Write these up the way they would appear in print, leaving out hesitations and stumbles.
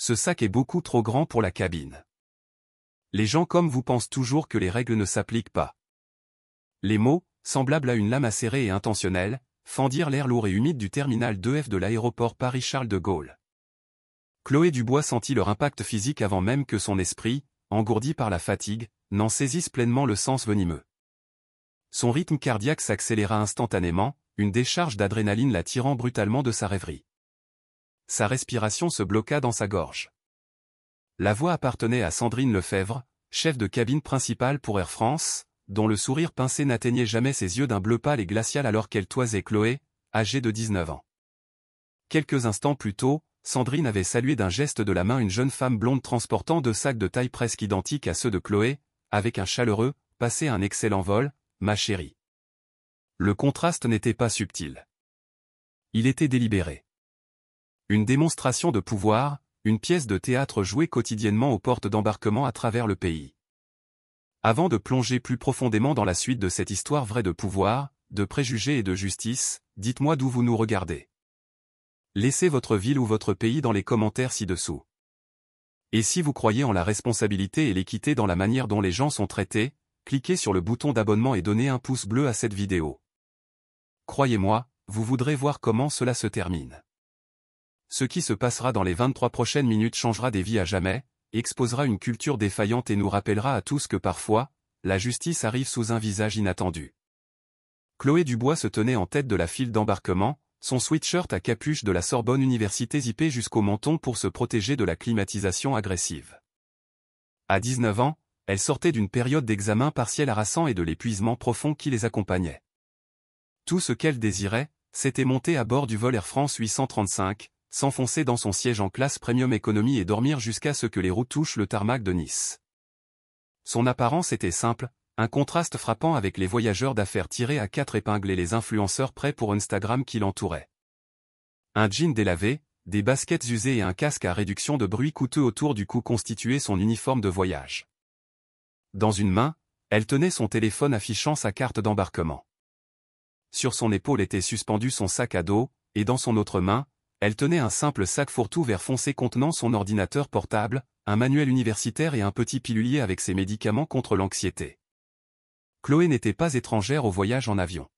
Ce sac est beaucoup trop grand pour la cabine. Les gens comme vous pensent toujours que les règles ne s'appliquent pas. Les mots, semblables à une lame acérée et intentionnelle, fendirent l'air lourd et humide du terminal 2F de l'aéroport Paris-Charles de Gaulle. Chloé Dubois sentit leur impact physique avant même que son esprit, engourdi par la fatigue, n'en saisisse pleinement le sens venimeux. Son rythme cardiaque s'accéléra instantanément, une décharge d'adrénaline la tirant brutalement de sa rêverie. Sa respiration se bloqua dans sa gorge. La voix appartenait à Sandrine Lefebvre, chef de cabine principale pour Air France, dont le sourire pincé n'atteignait jamais ses yeux d'un bleu pâle et glacial alors qu'elle toisait Chloé, âgée de 19 ans. Quelques instants plus tôt, Sandrine avait salué d'un geste de la main une jeune femme blonde transportant deux sacs de taille presque identiques à ceux de Chloé, avec un chaleureux « Passez un excellent vol, ma chérie ». Le contraste n'était pas subtil. Il était délibéré. Une démonstration de pouvoir, une pièce de théâtre jouée quotidiennement aux portes d'embarquement à travers le pays. Avant de plonger plus profondément dans la suite de cette histoire vraie de pouvoir, de préjugés et de justice, dites-moi d'où vous nous regardez. Laissez votre ville ou votre pays dans les commentaires ci-dessous. Et si vous croyez en la responsabilité et l'équité dans la manière dont les gens sont traités, cliquez sur le bouton d'abonnement et donnez un pouce bleu à cette vidéo. Croyez-moi, vous voudrez voir comment cela se termine. Ce qui se passera dans les 23 prochaines minutes changera des vies à jamais, exposera une culture défaillante et nous rappellera à tous que parfois, la justice arrive sous un visage inattendu. Chloé Dubois se tenait en tête de la file d'embarquement, son sweatshirt à capuche de la Sorbonne Université zippé jusqu'au menton pour se protéger de la climatisation agressive. À 19 ans, elle sortait d'une période d'examen partiel harassant et de l'épuisement profond qui les accompagnait. Tout ce qu'elle désirait, c'était monter à bord du vol Air France 835, s'enfoncer dans son siège en classe premium économie et dormir jusqu'à ce que les roues touchent le tarmac de Nice. Son apparence était simple, un contraste frappant avec les voyageurs d'affaires tirés à quatre épingles et les influenceurs prêts pour Instagram qui l'entouraient. Un jean délavé, des baskets usées et un casque à réduction de bruit coûteux autour du cou constituaient son uniforme de voyage. Dans une main, elle tenait son téléphone affichant sa carte d'embarquement. Sur son épaule était suspendu son sac à dos, et dans son autre main, elle tenait un simple sac fourre-tout vert foncé contenant son ordinateur portable, un manuel universitaire et un petit pilulier avec ses médicaments contre l'anxiété. Chloé n'était pas étrangère au voyage en avion.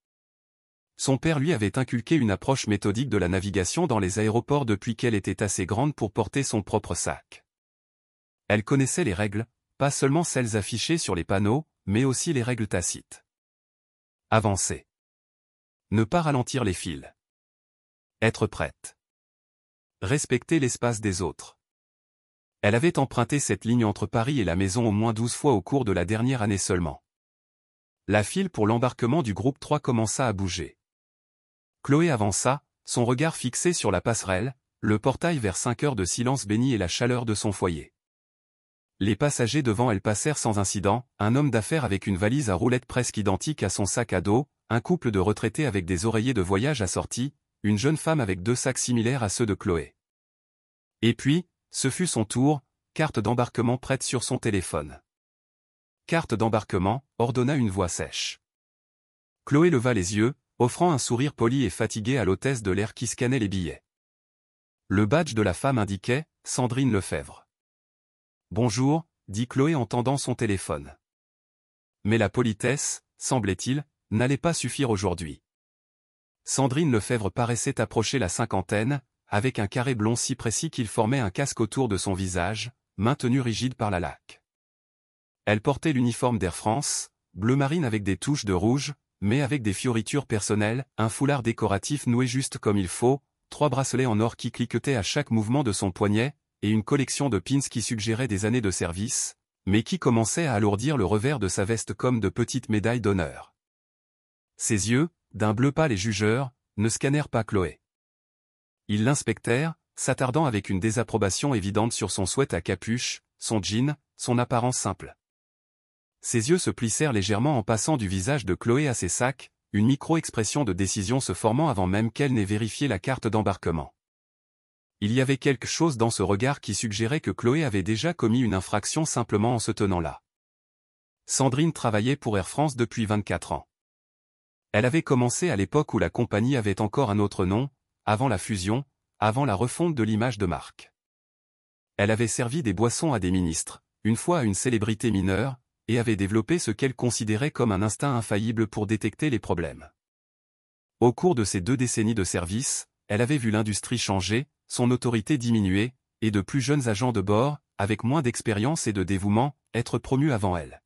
Son père lui avait inculqué une approche méthodique de la navigation dans les aéroports depuis qu'elle était assez grande pour porter son propre sac. Elle connaissait les règles, pas seulement celles affichées sur les panneaux, mais aussi les règles tacites. Avancer. Ne pas ralentir les files. Être prête. Respecter l'espace des autres. Elle avait emprunté cette ligne entre Paris et la maison au moins 12 fois au cours de la dernière année seulement. La file pour l'embarquement du groupe 3 commença à bouger. Chloé avança, son regard fixé sur la passerelle, le portail vers 5 heures de silence béni et la chaleur de son foyer. Les passagers devant elle passèrent sans incident, un homme d'affaires avec une valise à roulettes presque identique à son sac à dos, un couple de retraités avec des oreillers de voyage assortis, une jeune femme avec deux sacs similaires à ceux de Chloé. Et puis, ce fut son tour, carte d'embarquement prête sur son téléphone. Carte d'embarquement, ordonna une voix sèche. Chloé leva les yeux, offrant un sourire poli et fatigué à l'hôtesse de l'air qui scannait les billets. Le badge de la femme indiquait « Sandrine Lefebvre ». « Bonjour », dit Chloé en tendant son téléphone. Mais la politesse, semblait-il, n'allait pas suffire aujourd'hui. Sandrine Lefebvre paraissait approcher la cinquantaine, avec un carré blond si précis qu'il formait un casque autour de son visage, maintenu rigide par la laque. Elle portait l'uniforme d'Air France, bleu marine avec des touches de rouge, mais avec des fioritures personnelles, un foulard décoratif noué juste comme il faut, 3 bracelets en or qui cliquetaient à chaque mouvement de son poignet, et une collection de pins qui suggéraient des années de service, mais qui commençaient à alourdir le revers de sa veste comme de petites médailles d'honneur. Ses yeux, d'un bleu pâle et jugeur, ne scannèrent pas Chloé. Ils l'inspectèrent, s'attardant avec une désapprobation évidente sur son sweat à capuche, son jean, son apparence simple. Ses yeux se plissèrent légèrement en passant du visage de Chloé à ses sacs, une micro-expression de décision se formant avant même qu'elle n'ait vérifié la carte d'embarquement. Il y avait quelque chose dans ce regard qui suggérait que Chloé avait déjà commis une infraction simplement en se tenant là. Sandrine travaillait pour Air France depuis 24 ans. Elle avait commencé à l'époque où la compagnie avait encore un autre nom, avant la fusion, avant la refonte de l'image de marque. Elle avait servi des boissons à des ministres, une fois à une célébrité mineure, et avait développé ce qu'elle considérait comme un instinct infaillible pour détecter les problèmes. Au cours de ces 2 décennies de service, elle avait vu l'industrie changer, son autorité diminuer, et de plus jeunes agents de bord, avec moins d'expérience et de dévouement, être promus avant elle.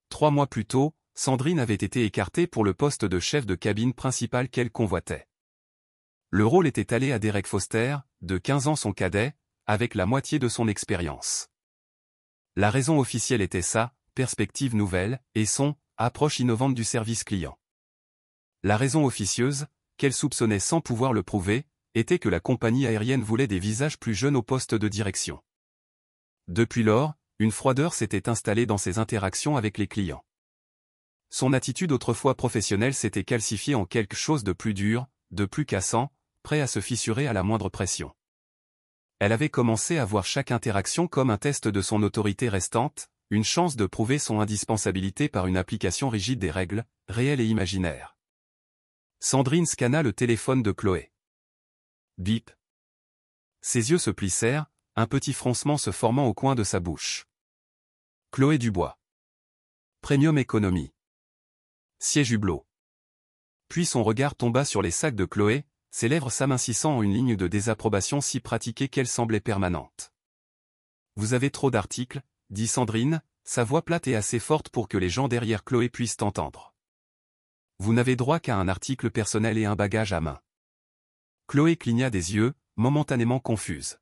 3 mois plus tôt, Sandrine avait été écartée pour le poste de chef de cabine principal qu'elle convoitait. Le rôle était allé à Derek Foster, de 15 ans son cadet, avec la moitié de son expérience. La raison officielle était sa perspective nouvelle et son approche innovante du service client. La raison officieuse, qu'elle soupçonnait sans pouvoir le prouver, était que la compagnie aérienne voulait des visages plus jeunes au poste de direction. Depuis lors, une froideur s'était installée dans ses interactions avec les clients. Son attitude autrefois professionnelle s'était calcifiée en quelque chose de plus dur, de plus cassant, prêt à se fissurer à la moindre pression. Elle avait commencé à voir chaque interaction comme un test de son autorité restante, une chance de prouver son indispensabilité par une application rigide des règles, réelles et imaginaires. Sandrine scanna le téléphone de Chloé. Bip. Ses yeux se plissèrent, un petit froncement se formant au coin de sa bouche. Chloé Dubois. Premium Economy. Siège Hublot. Puis son regard tomba sur les sacs de Chloé, ses lèvres s'amincissant en une ligne de désapprobation si pratiquée qu'elle semblait permanente. Vous avez trop d'articles, dit Sandrine, sa voix plate et assez forte pour que les gens derrière Chloé puissent entendre. Vous n'avez droit qu'à un article personnel et un bagage à main. Chloé cligna des yeux, momentanément confuse.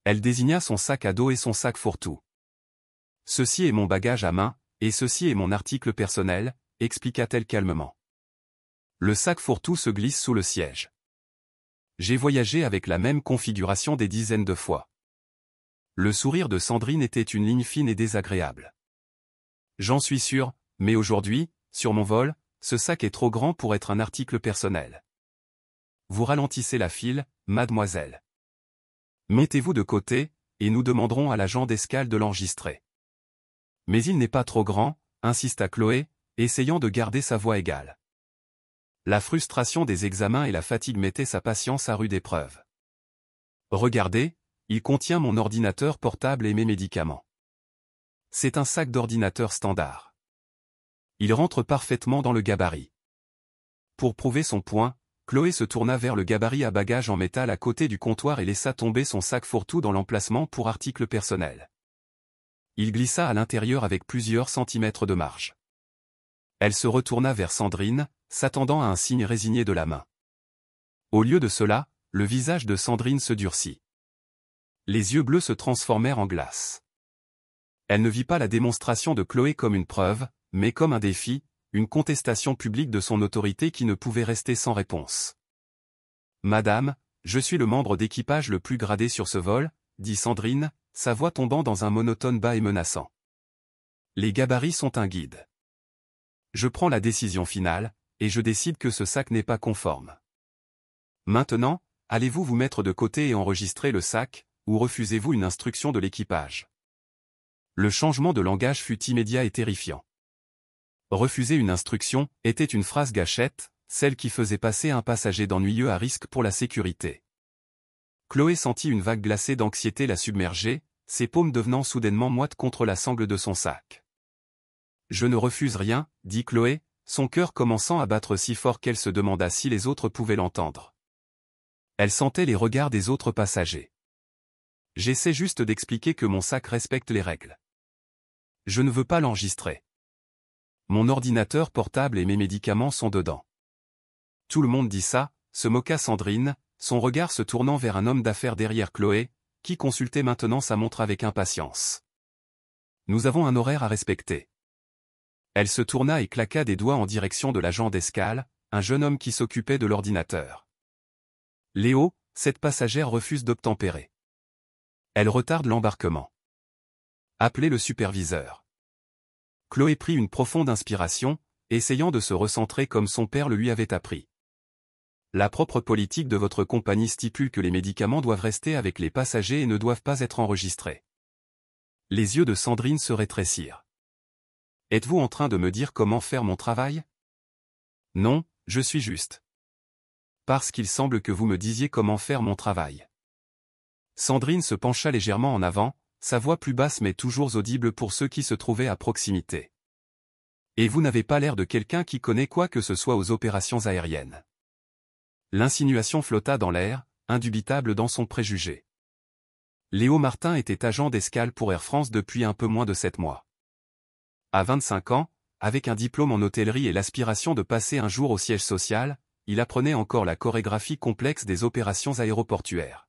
Elle désigna son sac à dos et son sac fourre-tout. Ceci est mon bagage à main, et ceci est mon article personnel, expliqua-t-elle calmement. Le sac fourre-tout se glisse sous le siège. J'ai voyagé avec la même configuration des dizaines de fois. Le sourire de Sandrine était une ligne fine et désagréable. J'en suis sûr, mais aujourd'hui, sur mon vol, ce sac est trop grand pour être un article personnel. Vous ralentissez la file, mademoiselle. Mettez-vous de côté, et nous demanderons à l'agent d'escale de l'enregistrer. Mais il n'est pas trop grand, insista Chloé, essayant de garder sa voix égale. La frustration des examens et la fatigue mettaient sa patience à rude épreuve. Regardez, il contient mon ordinateur portable et mes médicaments. C'est un sac d'ordinateur standard. Il rentre parfaitement dans le gabarit. Pour prouver son point, Chloé se tourna vers le gabarit à bagages en métal à côté du comptoir et laissa tomber son sac fourre-tout dans l'emplacement pour articles personnels. Il glissa à l'intérieur avec plusieurs centimètres de marge. Elle se retourna vers Sandrine, s'attendant à un signe résigné de la main. Au lieu de cela, le visage de Sandrine se durcit. Les yeux bleus se transformèrent en glace. Elle ne vit pas la démonstration de Chloé comme une preuve, mais comme un défi, une contestation publique de son autorité qui ne pouvait rester sans réponse. « Madame, je suis le membre d'équipage le plus gradé sur ce vol, » dit Sandrine, sa voix tombant dans un monotone bas et menaçant. « Les gabarits sont un guide. Je prends la décision finale, et je décide que ce sac n'est pas conforme. Maintenant, allez-vous vous mettre de côté et enregistrer le sac, ou refusez-vous une instruction de l'équipage ?» Le changement de langage fut immédiat et terrifiant. Refuser une instruction était une phrase gâchette, celle qui faisait passer un passager d'ennuyeux à risque pour la sécurité. Chloé sentit une vague glacée d'anxiété la submerger, ses paumes devenant soudainement moites contre la sangle de son sac. « Je ne refuse rien, » dit Chloé, son cœur commençant à battre si fort qu'elle se demanda si les autres pouvaient l'entendre. Elle sentait les regards des autres passagers. « J'essaie juste d'expliquer que mon sac respecte les règles. Je ne veux pas l'enregistrer. Mon ordinateur portable et mes médicaments sont dedans. » Tout le monde dit ça, se moqua Sandrine, son regard se tournant vers un homme d'affaires derrière Chloé, qui consultait maintenant sa montre avec impatience. « Nous avons un horaire à respecter. » Elle se tourna et claqua des doigts en direction de l'agent d'escale, un jeune homme qui s'occupait de l'ordinateur. « Léo, cette passagère refuse d'obtempérer. Elle retarde l'embarquement. Appelez le superviseur. » Chloé prit une profonde inspiration, essayant de se recentrer comme son père le lui avait appris. La propre politique de votre compagnie stipule que les médicaments doivent rester avec les passagers et ne doivent pas être enregistrés. Les yeux de Sandrine se rétrécirent. Êtes-vous en train de me dire comment faire mon travail? Non, je suis juste. Parce qu'il semble que vous me disiez comment faire mon travail. Sandrine se pencha légèrement en avant, sa voix plus basse mais toujours audible pour ceux qui se trouvaient à proximité. Et vous n'avez pas l'air de quelqu'un qui connaît quoi que ce soit aux opérations aériennes. L'insinuation flotta dans l'air, indubitable dans son préjugé. Léo Martin était agent d'escale pour Air France depuis un peu moins de 7 mois. À 25 ans, avec un diplôme en hôtellerie et l'aspiration de passer un jour au siège social, il apprenait encore la chorégraphie complexe des opérations aéroportuaires.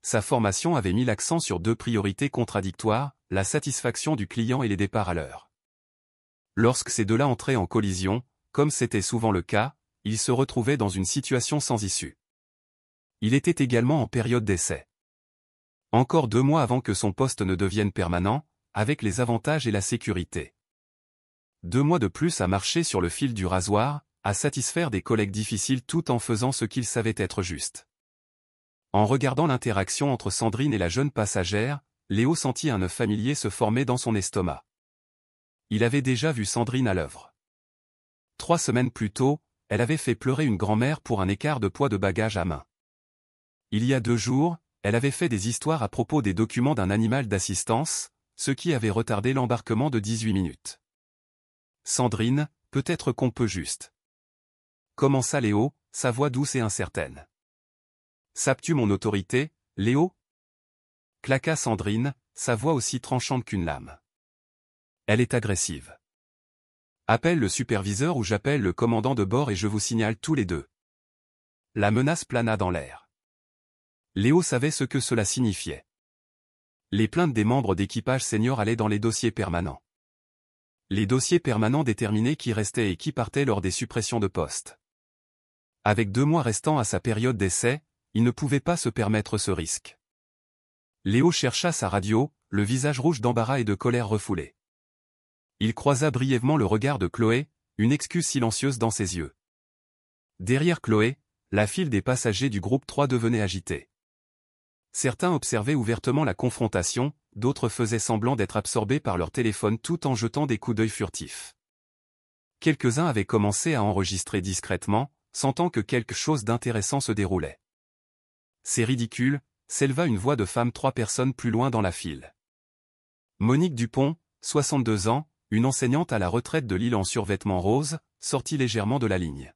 Sa formation avait mis l'accent sur 2 priorités contradictoires, la satisfaction du client et les départs à l'heure. Lorsque ces deux-là entraient en collision, comme c'était souvent le cas, il se retrouvait dans une situation sans issue. Il était également en période d'essai. Encore 2 mois avant que son poste ne devienne permanent, avec les avantages et la sécurité. 2 mois de plus à marcher sur le fil du rasoir, à satisfaire des collègues difficiles tout en faisant ce qu'il savait être juste. En regardant l'interaction entre Sandrine et la jeune passagère, Léo sentit un œuf familier se former dans son estomac. Il avait déjà vu Sandrine à l'œuvre. 3 semaines plus tôt, elle avait fait pleurer une grand-mère pour un écart de poids de bagages à main. Il y a 2 jours, elle avait fait des histoires à propos des documents d'un animal d'assistance, ce qui avait retardé l'embarquement de 18 minutes. Sandrine, peut-être qu'on peut juste. Commença Léo, sa voix douce et incertaine. Sapes-tu mon autorité, Léo? Claqua Sandrine, sa voix aussi tranchante qu'une lame. Elle est agressive. Appelle le superviseur ou j'appelle le commandant de bord et je vous signale tous les deux. La menace plana dans l'air. Léo savait ce que cela signifiait. Les plaintes des membres d'équipage senior allaient dans les dossiers permanents. Les dossiers permanents déterminaient qui restait et qui partait lors des suppressions de postes. Avec 2 mois restant à sa période d'essai, il ne pouvait pas se permettre ce risque. Léo chercha sa radio, le visage rouge d'embarras et de colère refoulé. Il croisa brièvement le regard de Chloé, une excuse silencieuse dans ses yeux. Derrière Chloé, la file des passagers du groupe 3 devenait agitée. Certains observaient ouvertement la confrontation, d'autres faisaient semblant d'être absorbés par leur téléphone tout en jetant des coups d'œil furtifs. Quelques-uns avaient commencé à enregistrer discrètement, sentant que quelque chose d'intéressant se déroulait. C'est ridicule, s'éleva une voix de femme 3 personnes plus loin dans la file. Monique Dupont, 62 ans, une enseignante à la retraite de Lille en survêtement rose, sortit légèrement de la ligne.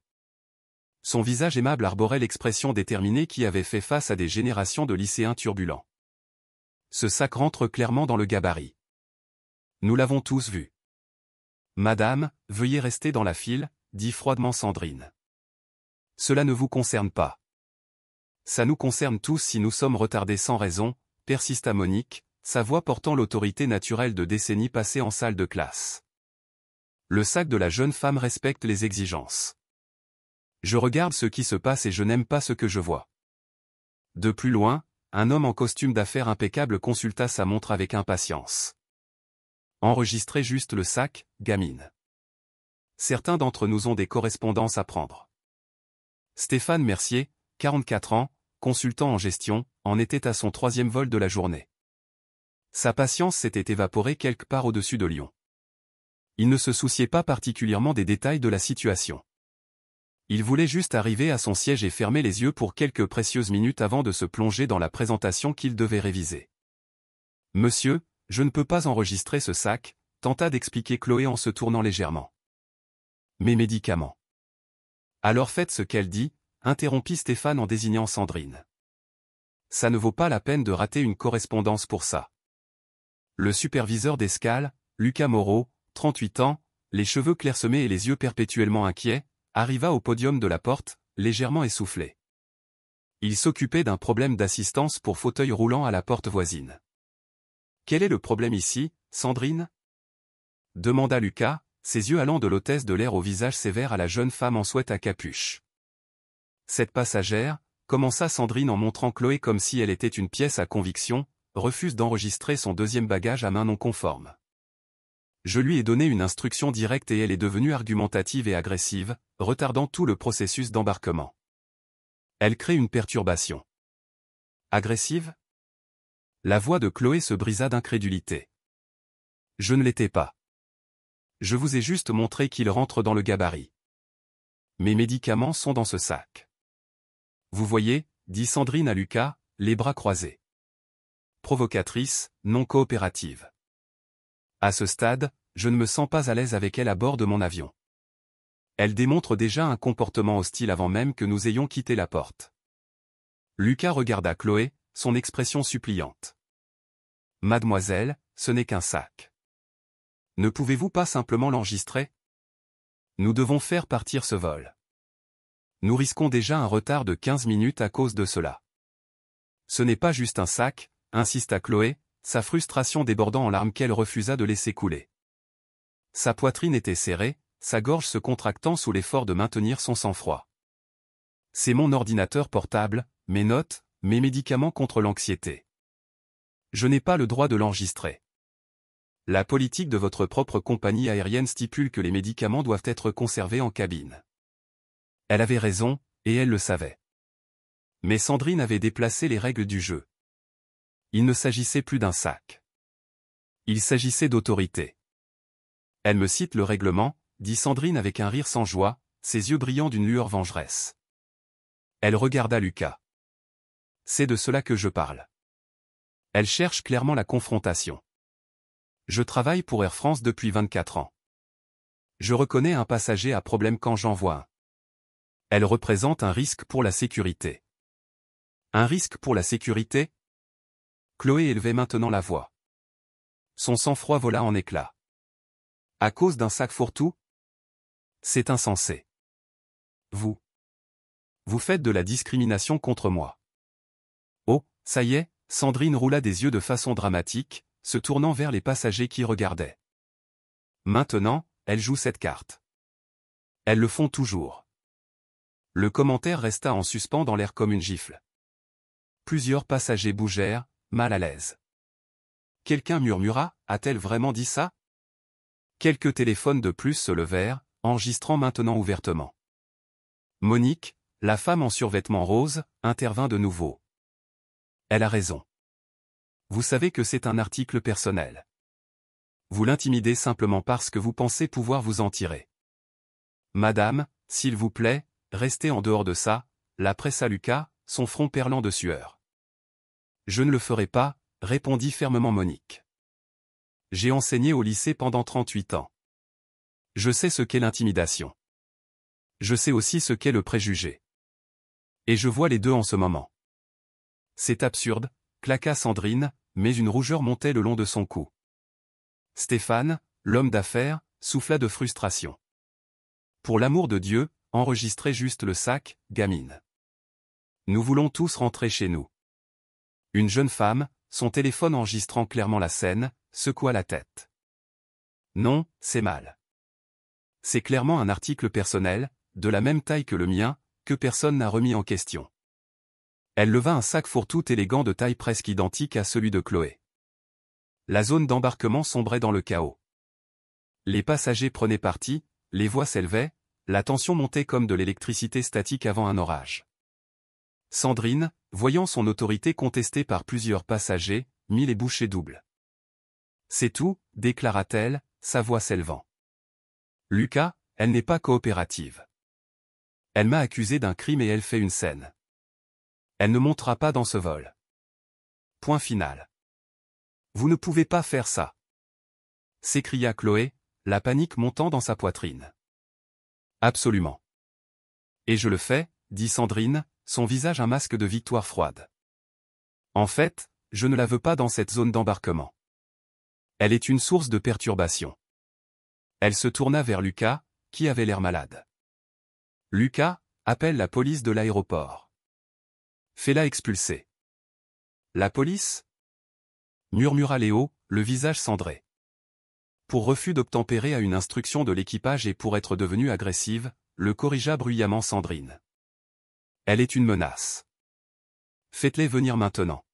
Son visage aimable arborait l'expression déterminée qui avait fait face à des générations de lycéens turbulents. Ce sac rentre clairement dans le gabarit. Nous l'avons tous vu. Madame, veuillez rester dans la file, dit froidement Sandrine. Cela ne vous concerne pas. Ça nous concerne tous si nous sommes retardés sans raison, persista Monique, sa voix portant l'autorité naturelle de décennies passées en salle de classe. Le sac de la jeune femme respecte les exigences. Je regarde ce qui se passe et je n'aime pas ce que je vois. De plus loin, un homme en costume d'affaires impeccable consulta sa montre avec impatience. Enregistrez juste le sac, gamine. Certains d'entre nous ont des correspondances à prendre. Stéphane Mercier, 44 ans, consultant en gestion, en était à son 3e vol de la journée. Sa patience s'était évaporée quelque part au-dessus de Lyon. Il ne se souciait pas particulièrement des détails de la situation. Il voulait juste arriver à son siège et fermer les yeux pour quelques précieuses minutes avant de se plonger dans la présentation qu'il devait réviser. « Monsieur, je ne peux pas enregistrer ce sac », tenta d'expliquer Chloé en se tournant légèrement. « Mes médicaments. » Alors faites ce qu'elle dit, interrompit Stéphane en désignant Sandrine. « Ça ne vaut pas la peine de rater une correspondance pour ça. » Le superviseur d'escale, Lucas Moreau, 38 ans, les cheveux clairsemés et les yeux perpétuellement inquiets, arriva au podium de la porte, légèrement essoufflé. Il s'occupait d'un problème d'assistance pour fauteuil roulant à la porte voisine. « Quel est le problème ici, Sandrine ?» demanda Lucas, ses yeux allant de l'hôtesse de l'air au visage sévère à la jeune femme en sweat à capuche. Cette passagère, commença Sandrine en montrant Chloé comme si elle était une pièce à conviction, refuse d'enregistrer son 2e bagage à main non conforme. Je lui ai donné une instruction directe et elle est devenue argumentative et agressive, retardant tout le processus d'embarquement. Elle crée une perturbation. Agressive? La voix de Chloé se brisa d'incrédulité. Je ne l'étais pas. Je vous ai juste montré qu'il rentre dans le gabarit. Mes médicaments sont dans ce sac. Vous voyez, dit Sandrine à Lucas, les bras croisés. provocatrice, non coopérative. À ce stade, je ne me sens pas à l'aise avec elle à bord de mon avion. Elle démontre déjà un comportement hostile avant même que nous ayons quitté la porte. Lucas regarda Chloé, son expression suppliante. « Mademoiselle, ce n'est qu'un sac. Ne pouvez-vous pas simplement l'enregistrer? Nous devons faire partir ce vol. Nous risquons déjà un retard de 15 minutes à cause de cela. » Ce n'est pas juste un sac, insista Chloé, sa frustration débordant en larmes qu'elle refusa de laisser couler. Sa poitrine était serrée, sa gorge se contractant sous l'effort de maintenir son sang-froid. C'est mon ordinateur portable, mes notes, mes médicaments contre l'anxiété. Je n'ai pas le droit de l'enregistrer. La politique de votre propre compagnie aérienne stipule que les médicaments doivent être conservés en cabine. Elle avait raison, et elle le savait. Mais Sandrine avait déplacé les règles du jeu. Il ne s'agissait plus d'un sac. Il s'agissait d'autorité. Elle me cite le règlement, dit Sandrine avec un rire sans joie, ses yeux brillant d'une lueur vengeresse. Elle regarda Lucas. C'est de cela que je parle. Elle cherche clairement la confrontation. Je travaille pour Air France depuis 24 ans. Je reconnais un passager à problème quand j'en vois un. Elle représente un risque pour la sécurité. Un risque pour la sécurité? Chloé élevait maintenant la voix. Son sang-froid vola en éclats. À cause d'un sac fourre-tout? C'est insensé. Vous faites de la discrimination contre moi. Oh, ça y est, Sandrine roula des yeux de façon dramatique, se tournant vers les passagers qui regardaient. Maintenant, elle joue cette carte. Elles le font toujours. Le commentaire resta en suspens dans l'air comme une gifle. Plusieurs passagers bougèrent, mal à l'aise. Quelqu'un murmura, a-t-elle vraiment dit ça? Quelques téléphones de plus se levèrent, enregistrant maintenant ouvertement. Monique, la femme en survêtement rose, intervint de nouveau. Elle a raison. Vous savez que c'est un article personnel. Vous l'intimidez simplement parce que vous pensez pouvoir vous en tirer. Madame, s'il vous plaît, restez en dehors de ça, la pressa Lucas, son front perlant de sueur. Je ne le ferai pas, répondit fermement Monique. J'ai enseigné au lycée pendant 38 ans. Je sais ce qu'est l'intimidation. Je sais aussi ce qu'est le préjugé. Et je vois les deux en ce moment. C'est absurde, claqua Sandrine, mais une rougeur montait le long de son cou. Stéphane, l'homme d'affaires, souffla de frustration. Pour l'amour de Dieu, enregistrez juste le sac, gamine. Nous voulons tous rentrer chez nous. Une jeune femme, son téléphone enregistrant clairement la scène, secoua la tête. Non, c'est mal. C'est clairement un article personnel, de la même taille que le mien, que personne n'a remis en question. Elle leva un sac fourre-tout élégant de taille presque identique à celui de Chloé. La zone d'embarquement sombrait dans le chaos. Les passagers prenaient parti, les voix s'élevaient, la tension montait comme de l'électricité statique avant un orage. Sandrine, voyant son autorité contestée par plusieurs passagers, mit les bouchées doubles. C'est tout, déclara-t-elle, sa voix s'élevant. Lucas, elle n'est pas coopérative. Elle m'a accusé d'un crime et elle fait une scène. Elle ne montera pas dans ce vol. Point final. Vous ne pouvez pas faire ça. S'écria Chloé, la panique montant dans sa poitrine. Absolument. Et je le fais, dit Sandrine, son visage un masque de victoire froide. En fait, je ne la veux pas dans cette zone d'embarquement. Elle est une source de perturbation. Elle se tourna vers Lucas, qui avait l'air malade. Lucas, appelle la police de l'aéroport. Fais-la expulser. La police? Murmura Léo, le visage cendré. Pour refus d'obtempérer à une instruction de l'équipage et pour être devenue agressive, le corrigea bruyamment Sandrine. Elle est une menace. Faites-les venir maintenant.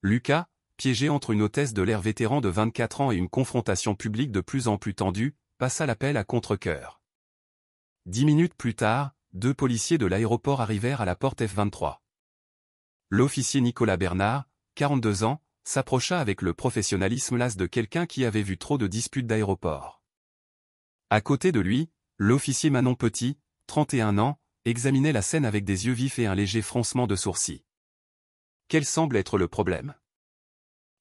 Lucas, piégé entre une hôtesse de l'air vétéran de 24 ans et une confrontation publique de plus en plus tendue, passa l'appel à contre-cœur. 10 minutes plus tard, 2 policiers de l'aéroport arrivèrent à la porte F23. L'officier Nicolas Bernard, 42 ans, s'approcha avec le professionnalisme las de quelqu'un qui avait vu trop de disputes d'aéroport. À côté de lui, l'officier Manon Petit, 31 ans, examinait la scène avec des yeux vifs et un léger froncement de sourcils. Quel semble être le problème?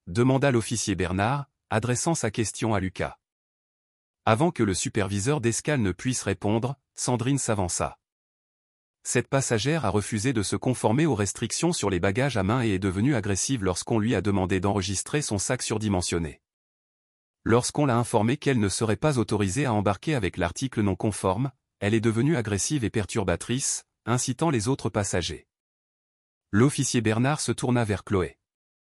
demanda l'officier Bernard, adressant sa question à Lucas. Avant que le superviseur d'escale ne puisse répondre, Sandrine s'avança. Cette passagère a refusé de se conformer aux restrictions sur les bagages à main et est devenue agressive lorsqu'on lui a demandé d'enregistrer son sac surdimensionné. Lorsqu'on l'a informée qu'elle ne serait pas autorisée à embarquer avec l'article non conforme, elle est devenue agressive et perturbatrice, incitant les autres passagers. L'officier Bernard se tourna vers Chloé.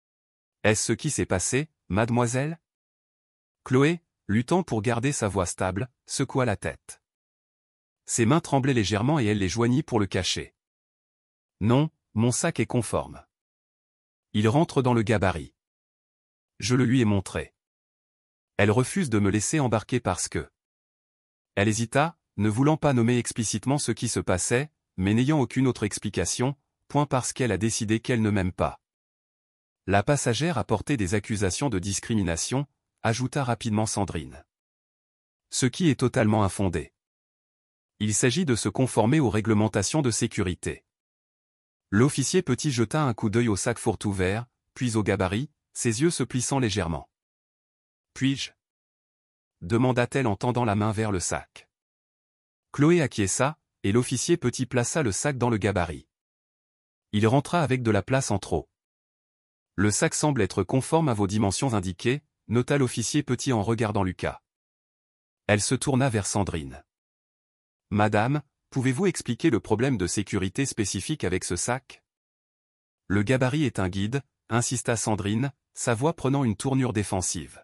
« Est-ce ce qui s'est passé, mademoiselle ?» Chloé, luttant pour garder sa voix stable, secoua la tête. Ses mains tremblaient légèrement et elle les joignit pour le cacher. « Non, mon sac est conforme. Il rentre dans le gabarit. Je le lui ai montré. Elle refuse de me laisser embarquer parce que... » Elle hésita, ne voulant pas nommer explicitement ce qui se passait, mais n'ayant aucune autre explication, point parce qu'elle a décidé qu'elle ne m'aime pas. La passagère a porté des accusations de discrimination, ajouta rapidement Sandrine. Ce qui est totalement infondé. Il s'agit de se conformer aux réglementations de sécurité. L'officier Petit jeta un coup d'œil au sac fort ouvert, puis au gabarit, ses yeux se plissant légèrement. « Puis-je » demanda-t-elle en tendant la main vers le sac. Chloé acquiesça, et l'officier Petit plaça le sac dans le gabarit. Il rentra avec de la place en trop. « Le sac semble être conforme à vos dimensions indiquées », nota l'officier Petit en regardant Lucas. Elle se tourna vers Sandrine. « Madame, pouvez-vous expliquer le problème de sécurité spécifique avec ce sac ?» « Le gabarit est un guide », insista Sandrine, sa voix prenant une tournure défensive.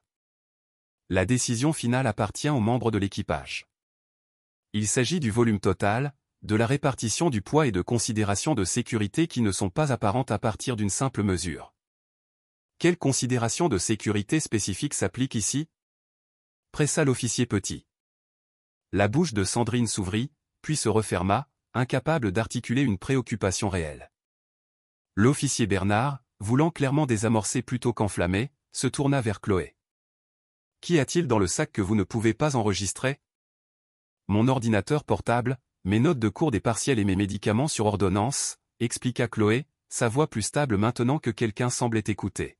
La décision finale appartient aux membres de l'équipage. Il s'agit du volume total, de la répartition du poids et de considérations de sécurité qui ne sont pas apparentes à partir d'une simple mesure. Quelles considérations de sécurité spécifiques s'appliquent ici ? Pressa l'officier Petit. La bouche de Sandrine s'ouvrit, puis se referma, incapable d'articuler une préoccupation réelle. L'officier Bernard, voulant clairement désamorcer plutôt qu'enflammer, se tourna vers Chloé. « Qu'y a-t-il dans le sac que vous ne pouvez pas enregistrer ? » « Mon ordinateur portable, mes notes de cours des partiels et mes médicaments sur ordonnance, » expliqua Chloé, sa voix plus stable maintenant que quelqu'un semblait écouter.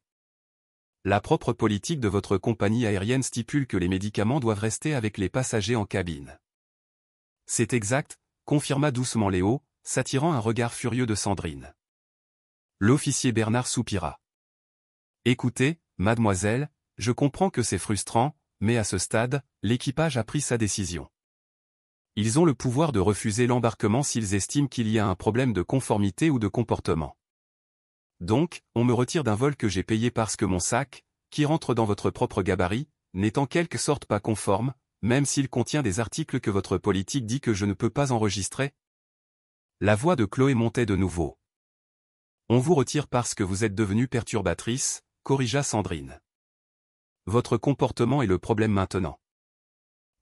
« La propre politique de votre compagnie aérienne stipule que les médicaments doivent rester avec les passagers en cabine. »« C'est exact, » confirma doucement Léo, s'attirant un regard furieux de Sandrine. L'officier Bernard soupira. « Écoutez, mademoiselle, je comprends que c'est frustrant, mais à ce stade, l'équipage a pris sa décision. Ils ont le pouvoir de refuser l'embarquement s'ils estiment qu'il y a un problème de conformité ou de comportement. Donc, on me retire d'un vol que j'ai payé parce que mon sac, qui rentre dans votre propre gabarit, n'est en quelque sorte pas conforme, même s'il contient des articles que votre politique dit que je ne peux pas enregistrer. » La voix de Chloé montait de nouveau. « On vous retire parce que vous êtes devenue perturbatrice, » corrigea Sandrine. « Votre comportement est le problème maintenant. »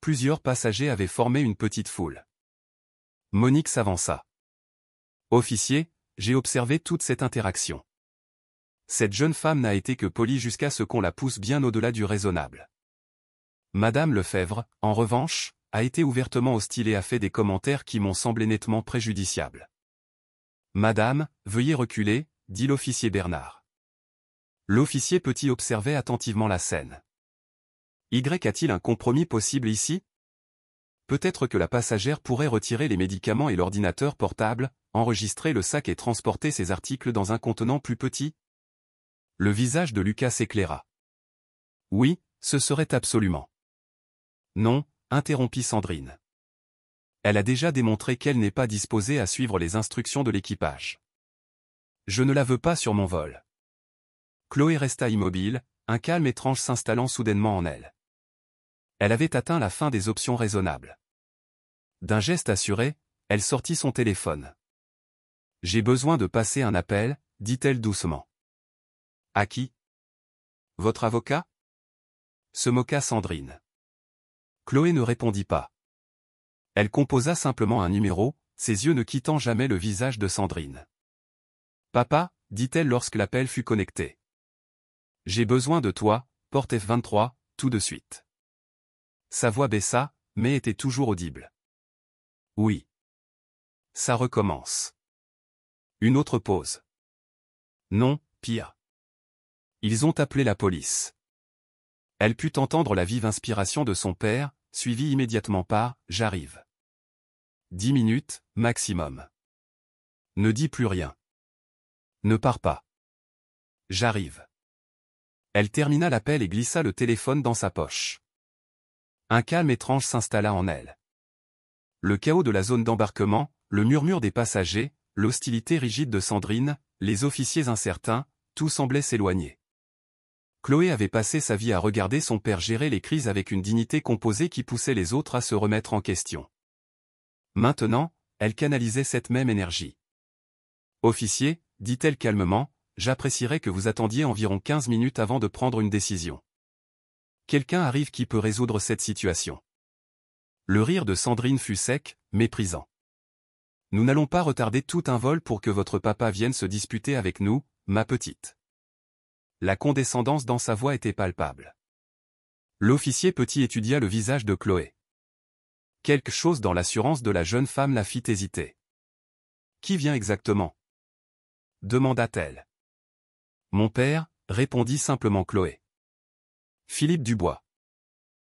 Plusieurs passagers avaient formé une petite foule. Monique s'avança. « Officier, j'ai observé toute cette interaction. Cette jeune femme n'a été que polie jusqu'à ce qu'on la pousse bien au-delà du raisonnable. Madame Lefebvre, en revanche, a été ouvertement hostile et a fait des commentaires qui m'ont semblé nettement préjudiciables. »« Madame, veuillez reculer, » dit l'officier Bernard. L'officier Petit observait attentivement la scène. Y a-t-il un compromis possible ici ? Peut-être que la passagère pourrait retirer les médicaments et l'ordinateur portable, enregistrer le sac et transporter ces articles dans un contenant plus petit ? Le visage de Lucas s'éclaira. Oui, ce serait absolument. Non, interrompit Sandrine. Elle a déjà démontré qu'elle n'est pas disposée à suivre les instructions de l'équipage. Je ne la veux pas sur mon vol. Chloé resta immobile, un calme étrange s'installant soudainement en elle. Elle avait atteint la fin des options raisonnables. D'un geste assuré, elle sortit son téléphone. « J'ai besoin de passer un appel, » dit-elle doucement. « À qui ? Votre avocat ?» se moqua Sandrine. Chloé ne répondit pas. Elle composa simplement un numéro, ses yeux ne quittant jamais le visage de Sandrine. « Papa, » dit-elle lorsque l'appel fut connecté. « J'ai besoin de toi, porte F23, tout de suite. » Sa voix baissa, mais était toujours audible. « Oui. » Ça recommence. Une autre pause. « Non, pire. » Ils ont appelé la police. Elle put entendre la vive inspiration de son père, suivie immédiatement par « J'arrive ». 10 minutes, maximum. Ne dis plus rien. Ne pars pas. J'arrive. Elle termina l'appel et glissa le téléphone dans sa poche. Un calme étrange s'installa en elle. Le chaos de la zone d'embarquement, le murmure des passagers, l'hostilité rigide de Sandrine, les officiers incertains, tout semblait s'éloigner. Chloé avait passé sa vie à regarder son père gérer les crises avec une dignité composée qui poussait les autres à se remettre en question. Maintenant, elle canalisait cette même énergie. « Officier, dit-elle calmement, j'apprécierais que vous attendiez environ 15 minutes avant de prendre une décision. Quelqu'un arrive qui peut résoudre cette situation. » Le rire de Sandrine fut sec, méprisant. « Nous n'allons pas retarder tout un vol pour que votre papa vienne se disputer avec nous, ma petite. » La condescendance dans sa voix était palpable. L'officier petit étudia le visage de Chloé. Quelque chose dans l'assurance de la jeune femme la fit hésiter. « Qui vient exactement ?» demanda-t-elle. « Mon père, répondit simplement Chloé. Philippe Dubois.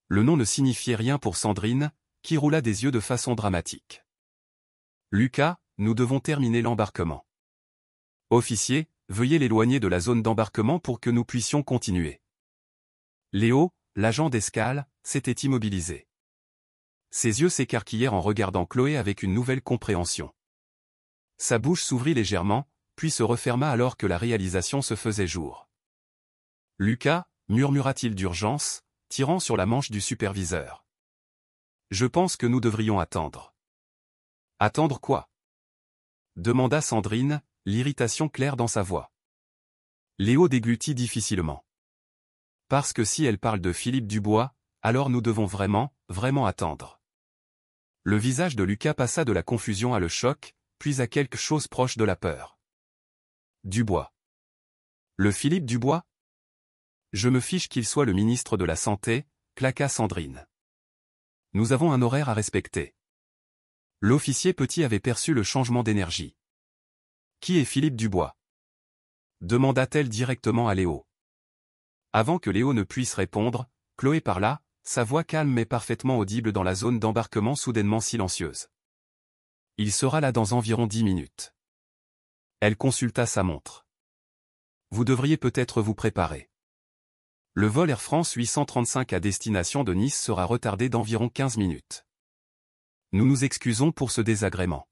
Le nom ne signifiait rien pour Sandrine, qui roula des yeux de façon dramatique. « Lucas, nous devons terminer l'embarquement. Officier, veuillez l'éloigner de la zone d'embarquement pour que nous puissions continuer. » Léo, l'agent d'escale, s'était immobilisé. Ses yeux s'écarquillèrent en regardant Chloé avec une nouvelle compréhension. Sa bouche s'ouvrit légèrement, puis se referma alors que la réalisation se faisait jour. « Lucas, murmura-t-il d'urgence, tirant sur la manche du superviseur. Je pense que nous devrions attendre. Attendre quoi? Demanda Sandrine, l'irritation claire dans sa voix. Léo déglutit difficilement. Parce que si elle parle de Philippe Dubois, alors nous devons vraiment attendre. Le visage de Lucas passa de la confusion à le choc, puis à quelque chose proche de la peur. Dubois. Le Philippe Dubois? Je me fiche qu'il soit le ministre de la Santé, claqua Sandrine. Nous avons un horaire à respecter. L'officier petit avait perçu le changement d'énergie. Qui est Philippe Dubois? Demanda-t-elle directement à Léo. Avant que Léo ne puisse répondre, Chloé parla, sa voix calme mais parfaitement audible dans la zone d'embarquement soudainement silencieuse. Il sera là dans environ 10 minutes. Elle consulta sa montre. Vous devriez peut-être vous préparer. Le vol Air France 835 à destination de Nice sera retardé d'environ 15 minutes. Nous nous excusons pour ce désagrément.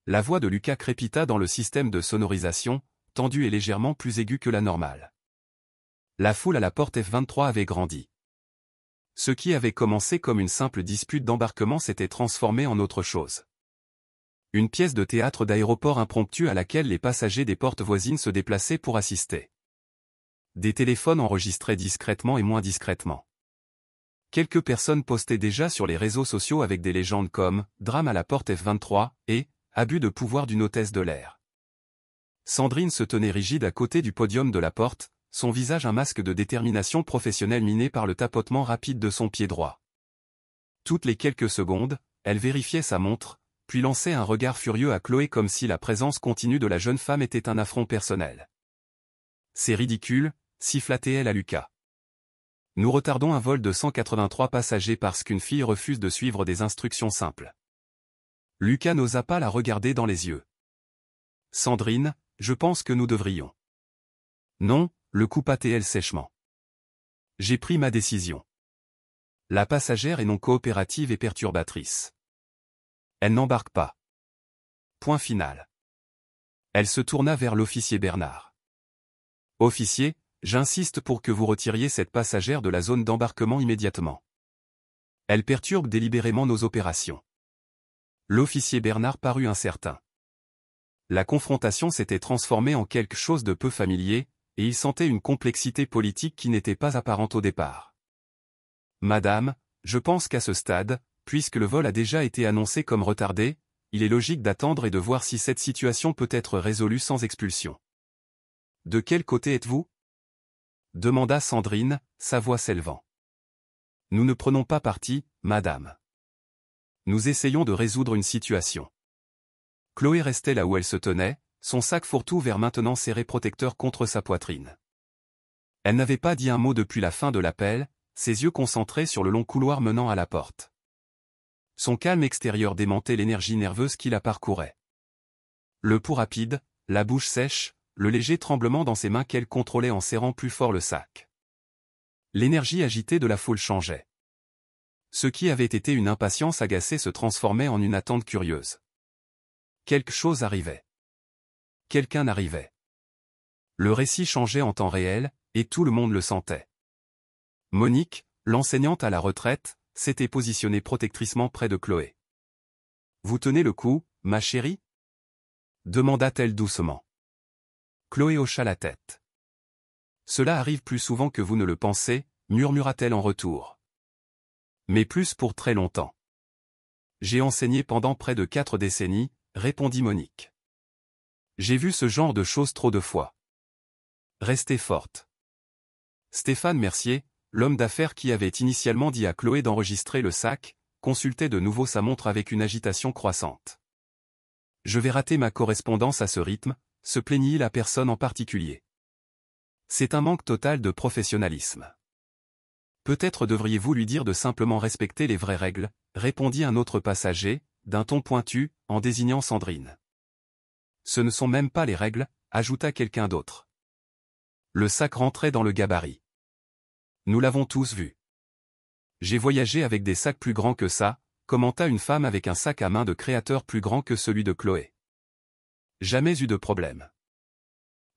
La voix de Lucas crépita dans le système de sonorisation, tendue et légèrement plus aiguë que la normale. La foule à la porte F23 avait grandi. Ce qui avait commencé comme une simple dispute d'embarquement s'était transformé en autre chose. Une pièce de théâtre d'aéroport impromptue à laquelle les passagers des portes voisines se déplaçaient pour assister. Des téléphones enregistraient discrètement et moins discrètement. Quelques personnes postaient déjà sur les réseaux sociaux avec des légendes comme « Drame à la porte F23 » et « Abus de pouvoir d'une hôtesse de l'air ». Sandrine se tenait rigide à côté du podium de la porte, son visage un masque de détermination professionnelle miné par le tapotement rapide de son pied droit. Toutes les quelques secondes, elle vérifiait sa montre, puis lançait un regard furieux à Chloé comme si la présence continue de la jeune femme était un affront personnel. « C'est ridicule », siffla-t-elle à Lucas. « Nous retardons un vol de 183 passagers parce qu'une fille refuse de suivre des instructions simples. » Lucas n'osa pas la regarder dans les yeux. « Sandrine, je pense que nous devrions. » « Non », le coupa-t-elle sèchement. « J'ai pris ma décision. La passagère est non coopérative et perturbatrice. Elle n'embarque pas. Point final. » Elle se tourna vers l'officier Bernard. « Officier, j'insiste pour que vous retiriez cette passagère de la zone d'embarquement immédiatement. Elle perturbe délibérément nos opérations. » L'officier Bernard parut incertain. La confrontation s'était transformée en quelque chose de peu familier, et il sentait une complexité politique qui n'était pas apparente au départ. « Madame, je pense qu'à ce stade, puisque le vol a déjà été annoncé comme retardé, il est logique d'attendre et de voir si cette situation peut être résolue sans expulsion. »« De quel côté êtes-vous » demanda Sandrine, sa voix s'élevant. « Nous ne prenons pas parti, madame. Nous essayons de résoudre une situation. » Chloé restait là où elle se tenait, son sac fourre-tout vert maintenant serré protecteur contre sa poitrine. Elle n'avait pas dit un mot depuis la fin de l'appel, ses yeux concentrés sur le long couloir menant à la porte. Son calme extérieur démentait l'énergie nerveuse qui la parcourait. Le pouls rapide, la bouche sèche, le léger tremblement dans ses mains qu'elle contrôlait en serrant plus fort le sac. L'énergie agitée de la foule changeait. Ce qui avait été une impatience agacée se transformait en une attente curieuse. Quelque chose arrivait. Quelqu'un arrivait. Le récit changeait en temps réel, et tout le monde le sentait. Monique, l'enseignante à la retraite, s'était positionnée protectriquement près de Chloé. « Vous tenez le coup, ma chérie » demanda-t-elle doucement. Chloé hocha la tête. « Cela arrive plus souvent que vous ne le pensez » murmura-t-elle en retour. « Mais plus pour très longtemps. »« J'ai enseigné pendant près de 4 décennies, » répondit Monique. « J'ai vu ce genre de choses trop de fois. Restez forte. » Stéphane Mercier, l'homme d'affaires qui avait initialement dit à Chloé d'enregistrer le sac, consultait de nouveau sa montre avec une agitation croissante. « Je vais rater ma correspondance à ce rythme, » se plaignit la personne en particulier. « C'est un manque total de professionnalisme. »« Peut-être devriez-vous lui dire de simplement respecter les vraies règles, » répondit un autre passager, d'un ton pointu, en désignant Sandrine. « Ce ne sont même pas les règles, » ajouta quelqu'un d'autre. Le sac rentrait dans le gabarit. Nous l'avons tous vu. J'ai voyagé avec des sacs plus grands que ça, commenta une femme avec un sac à main de créateur plus grand que celui de Chloé. Jamais eu de problème.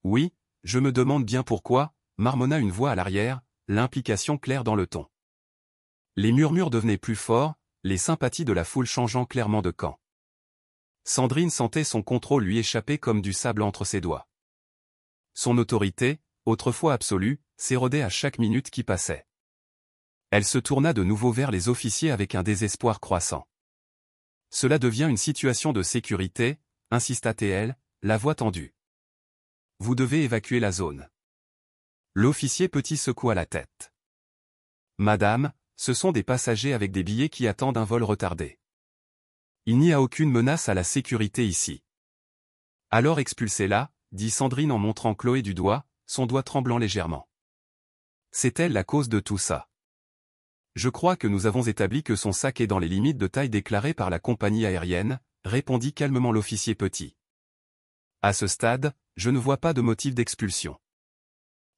Oui, je me demande bien pourquoi, marmonna une voix à l'arrière, l'implication claire dans le ton. Les murmures devenaient plus forts, les sympathies de la foule changeant clairement de camp. Sandrine sentait son contrôle lui échapper comme du sable entre ses doigts. Son autorité, autrefois absolue, s'érodait à chaque minute qui passait. Elle se tourna de nouveau vers les officiers avec un désespoir croissant. « Cela devient une situation de sécurité » insista-t-elle, la voix tendue. « Vous devez évacuer la zone. » L'officier petit secoua la tête. « Madame, ce sont des passagers avec des billets qui attendent un vol retardé. Il n'y a aucune menace à la sécurité ici. »« Alors expulsez-la, » dit Sandrine en montrant Chloé du doigt, son doigt tremblant légèrement. « C'est elle la cause de tout ça. Je crois que nous avons établi que son sac est dans les limites de taille déclarées par la compagnie aérienne, » répondit calmement l'officier petit. « À ce stade, je ne vois pas de motif d'expulsion. »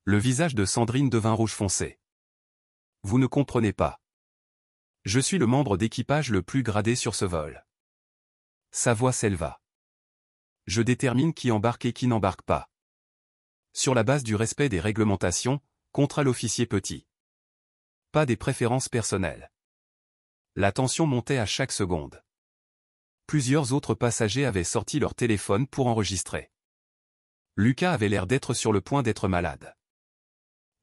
Le visage de Sandrine devint rouge foncé. « Vous ne comprenez pas. Je suis le membre d'équipage le plus gradé sur ce vol. » Sa voix s'éleva. « Je détermine qui embarque et qui n'embarque pas. Sur la base du respect des réglementations, contra l'officier petit. Pas des préférences personnelles. » La tension montait à chaque seconde. Plusieurs autres passagers avaient sorti leur téléphone pour enregistrer. Lucas avait l'air d'être sur le point d'être malade.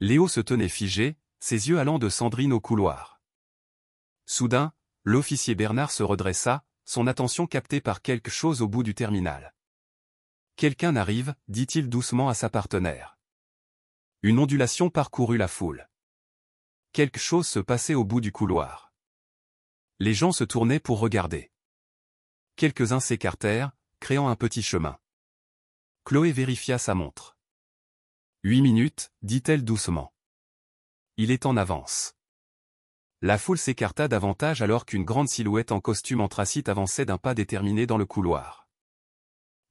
Léo se tenait figé, ses yeux allant de Sandrine au couloir. Soudain, l'officier Bernard se redressa, son attention captée par quelque chose au bout du terminal. « Quelqu'un arrive, » dit-il doucement à sa partenaire. Une ondulation parcourut la foule. Quelque chose se passait au bout du couloir. Les gens se tournaient pour regarder. Quelques-uns s'écartèrent, créant un petit chemin. Chloé vérifia sa montre. 8 minutes, dit-elle doucement. Il est en avance. La foule s'écarta davantage alors qu'une grande silhouette en costume anthracite avançait d'un pas déterminé dans le couloir.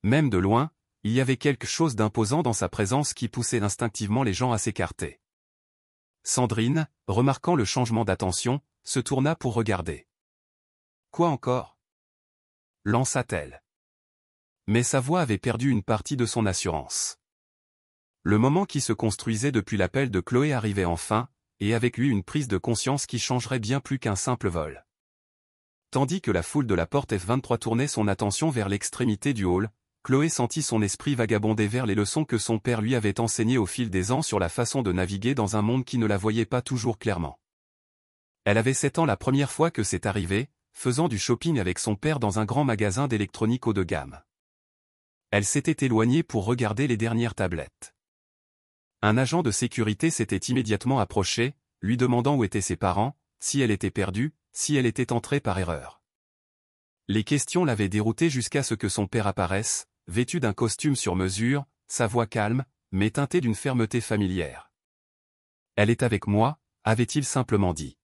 Même de loin, il y avait quelque chose d'imposant dans sa présence qui poussait instinctivement les gens à s'écarter. Sandrine, remarquant le changement d'attention, se tourna pour regarder. « Quoi encore » lança-t-elle. Mais sa voix avait perdu une partie de son assurance. Le moment qui se construisait depuis l'appel de Chloé arrivait enfin, et avec lui une prise de conscience qui changerait bien plus qu'un simple vol. Tandis que la foule de la porte F23 tournait son attention vers l'extrémité du hall, Chloé sentit son esprit vagabonder vers les leçons que son père lui avait enseignées au fil des ans sur la façon de naviguer dans un monde qui ne la voyait pas toujours clairement. Elle avait 7 ans la première fois que c'est arrivé, faisant du shopping avec son père dans un grand magasin d'électronique haut de gamme. Elle s'était éloignée pour regarder les dernières tablettes. Un agent de sécurité s'était immédiatement approché, lui demandant où étaient ses parents, si elle était perdue, si elle était entrée par erreur. Les questions l'avaient déroutée jusqu'à ce que son père apparaisse, vêtu d'un costume sur mesure, sa voix calme, mais teintée d'une fermeté familière. Elle est avec moi, avait-il simplement dit.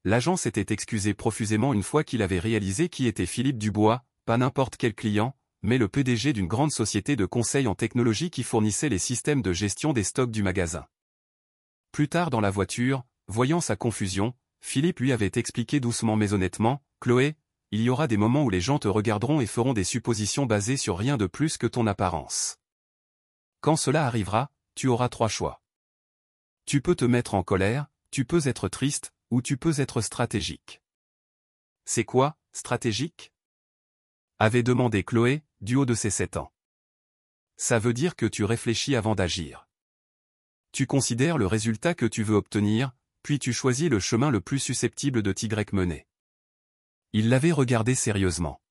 L'agent s'était excusé profusément une fois qu'il avait réalisé qui était Philippe Dubois, pas n'importe quel client, mais le PDG d'une grande société de conseil en technologie qui fournissait les systèmes de gestion des stocks du magasin. Plus tard dans la voiture, voyant sa confusion, Philippe lui avait expliqué doucement mais honnêtement, « Chloé, il y aura des moments où les gens te regarderont et feront des suppositions basées sur rien de plus que ton apparence. Quand cela arrivera, tu auras 3 choix. Tu peux te mettre en colère, tu peux être triste, ou tu peux être stratégique. » C'est quoi, stratégique? Avait demandé Chloé, du haut de ses 7 ans. Ça veut dire que tu réfléchis avant d'agir. Tu considères le résultat que tu veux obtenir, puis tu choisis le chemin le plus susceptible de t'y mener. Il l'avait regardé sérieusement.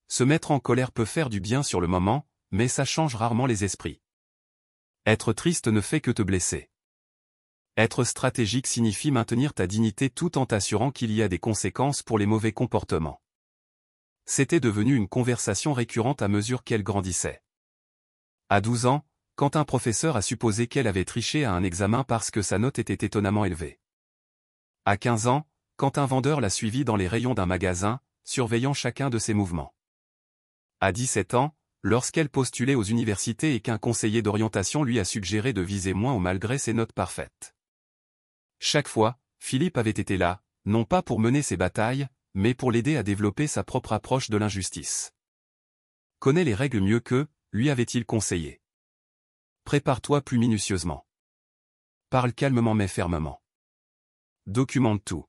Se mettre en colère peut faire du bien sur le moment, mais ça change rarement les esprits. Être triste ne fait que te blesser. Être stratégique signifie maintenir ta dignité tout en t'assurant qu'il y a des conséquences pour les mauvais comportements. C'était devenu une conversation récurrente à mesure qu'elle grandissait. À 12 ans, quand un professeur a supposé qu'elle avait triché à un examen parce que sa note était étonnamment élevée. À 15 ans, quand un vendeur l'a suivie dans les rayons d'un magasin, surveillant chacun de ses mouvements. À 17 ans, lorsqu'elle postulait aux universités et qu'un conseiller d'orientation lui a suggéré de viser moins malgré ses notes parfaites. Chaque fois, Philippe avait été là, non pas pour mener ses batailles, mais pour l'aider à développer sa propre approche de l'injustice. Connais les règles mieux qu'eux, lui avait-il conseillé. Prépare-toi plus minutieusement. Parle calmement mais fermement. Documente tout.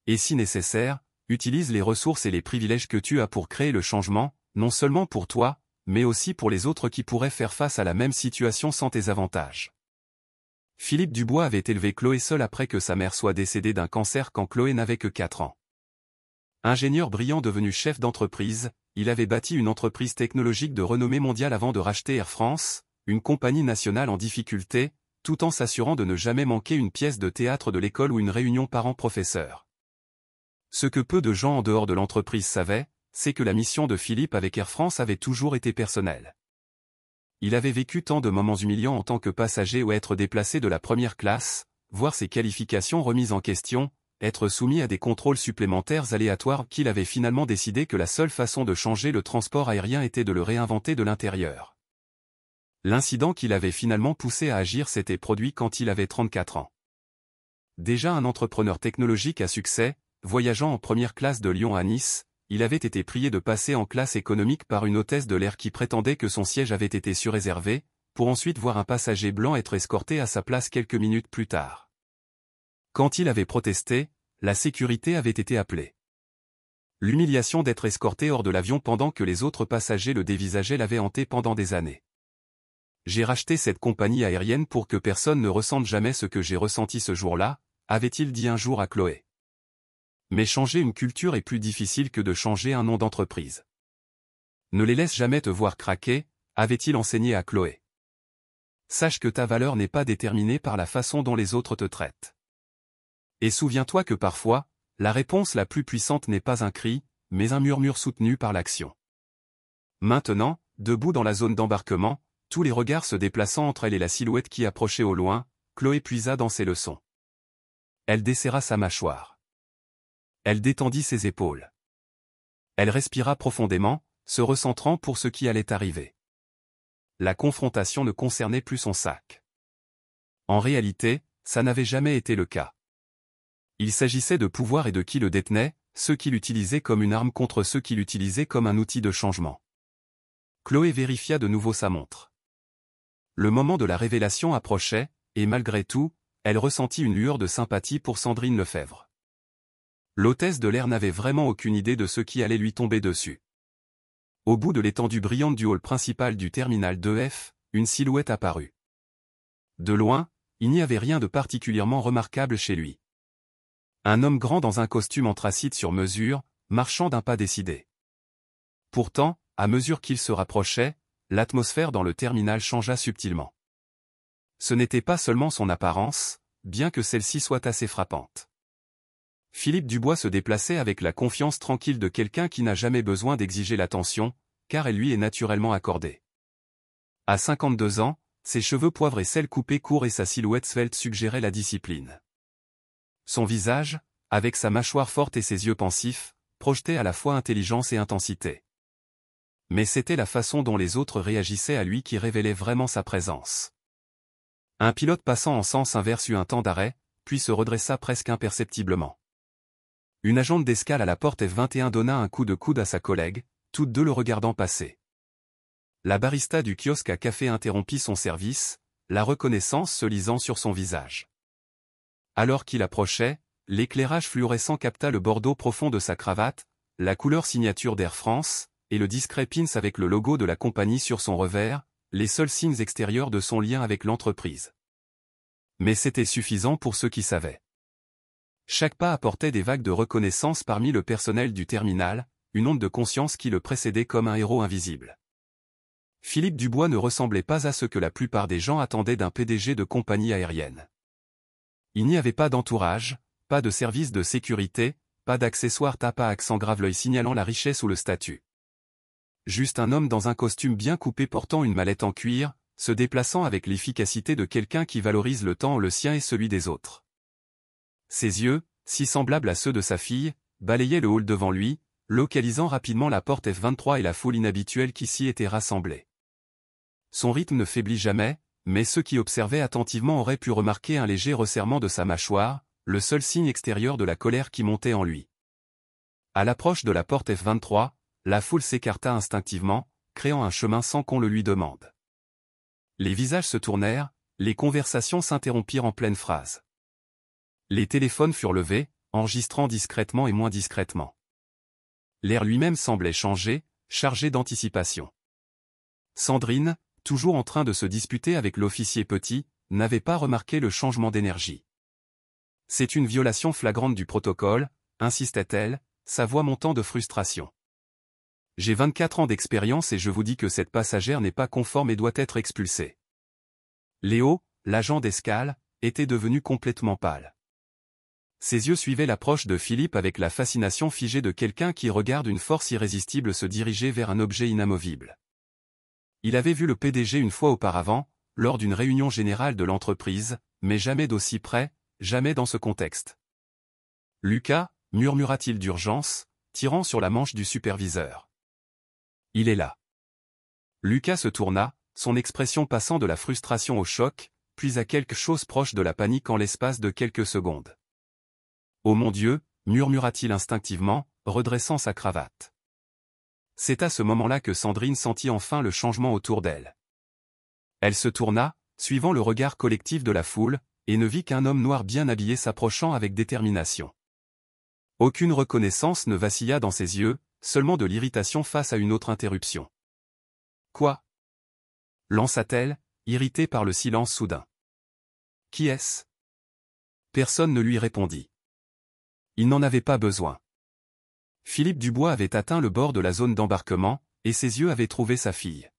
Et si nécessaire, utilise les ressources et les privilèges que tu as pour créer le changement, non seulement pour toi, mais aussi pour les autres qui pourraient faire face à la même situation sans tes avantages. Philippe Dubois avait élevé Chloé seule après que sa mère soit décédée d'un cancer quand Chloé n'avait que 4 ans. Ingénieur brillant devenu chef d'entreprise, il avait bâti une entreprise technologique de renommée mondiale avant de racheter Air France, une compagnie nationale en difficulté, tout en s'assurant de ne jamais manquer une pièce de théâtre de l'école ou une réunion parents-professeurs. Ce que peu de gens en dehors de l'entreprise savaient, c'est que la mission de Philippe avec Air France avait toujours été personnelle. Il avait vécu tant de moments humiliants en tant que passager ou être déplacé de la première classe, voir ses qualifications remises en question, être soumis à des contrôles supplémentaires aléatoires qu'il avait finalement décidé que la seule façon de changer le transport aérien était de le réinventer de l'intérieur. L'incident qui l'avait finalement poussé à agir s'était produit quand il avait 34 ans. Déjà un entrepreneur technologique à succès, voyageant en première classe de Lyon à Nice, il avait été prié de passer en classe économique par une hôtesse de l'air qui prétendait que son siège avait été surréservé, pour ensuite voir un passager blanc être escorté à sa place quelques minutes plus tard. Quand il avait protesté, la sécurité avait été appelée. L'humiliation d'être escorté hors de l'avion pendant que les autres passagers le dévisageaient l'avait hanté pendant des années. J'ai racheté cette compagnie aérienne pour que personne ne ressente jamais ce que j'ai ressenti ce jour-là, avait-il dit un jour à Chloé. Mais changer une culture est plus difficile que de changer un nom d'entreprise. Ne les laisse jamais te voir craquer, avait-il enseigné à Chloé. Sache que ta valeur n'est pas déterminée par la façon dont les autres te traitent. Et souviens-toi que parfois, la réponse la plus puissante n'est pas un cri, mais un murmure soutenu par l'action. Maintenant, debout dans la zone d'embarquement, tous les regards se déplaçant entre elle et la silhouette qui approchait au loin, Chloé puisa dans ses leçons. Elle desserra sa mâchoire. Elle détendit ses épaules. Elle respira profondément, se recentrant pour ce qui allait arriver. La confrontation ne concernait plus son sac. En réalité, ça n'avait jamais été le cas. Il s'agissait de pouvoir et de qui le détenait, ceux qui l'utilisaient comme une arme contre ceux qui l'utilisaient comme un outil de changement. Chloé vérifia de nouveau sa montre. Le moment de la révélation approchait, et malgré tout, elle ressentit une lueur de sympathie pour Sandrine Lefebvre. L'hôtesse de l'air n'avait vraiment aucune idée de ce qui allait lui tomber dessus. Au bout de l'étendue brillante du hall principal du terminal 2F, une silhouette apparut. De loin, il n'y avait rien de particulièrement remarquable chez lui. Un homme grand dans un costume anthracite sur mesure, marchant d'un pas décidé. Pourtant, à mesure qu'il se rapprochait, l'atmosphère dans le terminal changea subtilement. Ce n'était pas seulement son apparence, bien que celle-ci soit assez frappante. Philippe Dubois se déplaçait avec la confiance tranquille de quelqu'un qui n'a jamais besoin d'exiger l'attention, car elle lui est naturellement accordée. À 52 ans, ses cheveux poivre et sel coupés courts et sa silhouette svelte suggéraient la discipline. Son visage, avec sa mâchoire forte et ses yeux pensifs, projetait à la fois intelligence et intensité. Mais c'était la façon dont les autres réagissaient à lui qui révélait vraiment sa présence. Un pilote passant en sens inverse eut un temps d'arrêt, puis se redressa presque imperceptiblement. Une agente d'escale à la porte F21 donna un coup de coude à sa collègue, toutes deux le regardant passer. La barista du kiosque à café interrompit son service, la reconnaissance se lisant sur son visage. Alors qu'il approchait, l'éclairage fluorescent capta le bordeaux profond de sa cravate, la couleur signature d'Air France, et le discret pins avec le logo de la compagnie sur son revers, les seuls signes extérieurs de son lien avec l'entreprise. Mais c'était suffisant pour ceux qui savaient. Chaque pas apportait des vagues de reconnaissance parmi le personnel du terminal, une onde de conscience qui le précédait comme un héros invisible. Philippe Dubois ne ressemblait pas à ce que la plupart des gens attendaient d'un PDG de compagnie aérienne. Il n'y avait pas d'entourage, pas de service de sécurité, pas d'accessoires tape à accent grave l'œil signalant la richesse ou le statut. Juste un homme dans un costume bien coupé portant une mallette en cuir, se déplaçant avec l'efficacité de quelqu'un qui valorise le temps le sien et celui des autres. Ses yeux, si semblables à ceux de sa fille, balayaient le hall devant lui, localisant rapidement la porte F23 et la foule inhabituelle qui s'y était rassemblée. Son rythme ne faiblit jamais, mais ceux qui observaient attentivement auraient pu remarquer un léger resserrement de sa mâchoire, le seul signe extérieur de la colère qui montait en lui. À l'approche de la porte F23, la foule s'écarta instinctivement, créant un chemin sans qu'on le lui demande. Les visages se tournèrent, les conversations s'interrompirent en pleine phrase. Les téléphones furent levés, enregistrant discrètement et moins discrètement. L'air lui-même semblait changer, chargé d'anticipation. Sandrine, toujours en train de se disputer avec l'officier Petit, n'avait pas remarqué le changement d'énergie. C'est une violation flagrante du protocole, insistait-elle, sa voix montant de frustration. J'ai 24 ans d'expérience et je vous dis que cette passagère n'est pas conforme et doit être expulsée. Léo, l'agent d'escale, était devenu complètement pâle. Ses yeux suivaient l'approche de Philippe avec la fascination figée de quelqu'un qui regarde une force irrésistible se diriger vers un objet inamovible. Il avait vu le PDG une fois auparavant, lors d'une réunion générale de l'entreprise, mais jamais d'aussi près, jamais dans ce contexte. « Lucas » murmura-t-il d'urgence, tirant sur la manche du superviseur. « Il est là. » Lucas se tourna, son expression passant de la frustration au choc, puis à quelque chose proche de la panique en l'espace de quelques secondes. « Oh mon Dieu » murmura-t-il instinctivement, redressant sa cravate. C'est à ce moment-là que Sandrine sentit enfin le changement autour d'elle. Elle se tourna, suivant le regard collectif de la foule, et ne vit qu'un homme noir bien habillé s'approchant avec détermination. Aucune reconnaissance ne vacilla dans ses yeux, seulement de l'irritation face à une autre interruption. « Quoi » lança-t-elle, irritée par le silence soudain. « Qui est-ce » Personne ne lui répondit. Il n'en avait pas besoin. Philippe Dubois avait atteint le bord de la zone d'embarquement, et ses yeux avaient trouvé sa fille.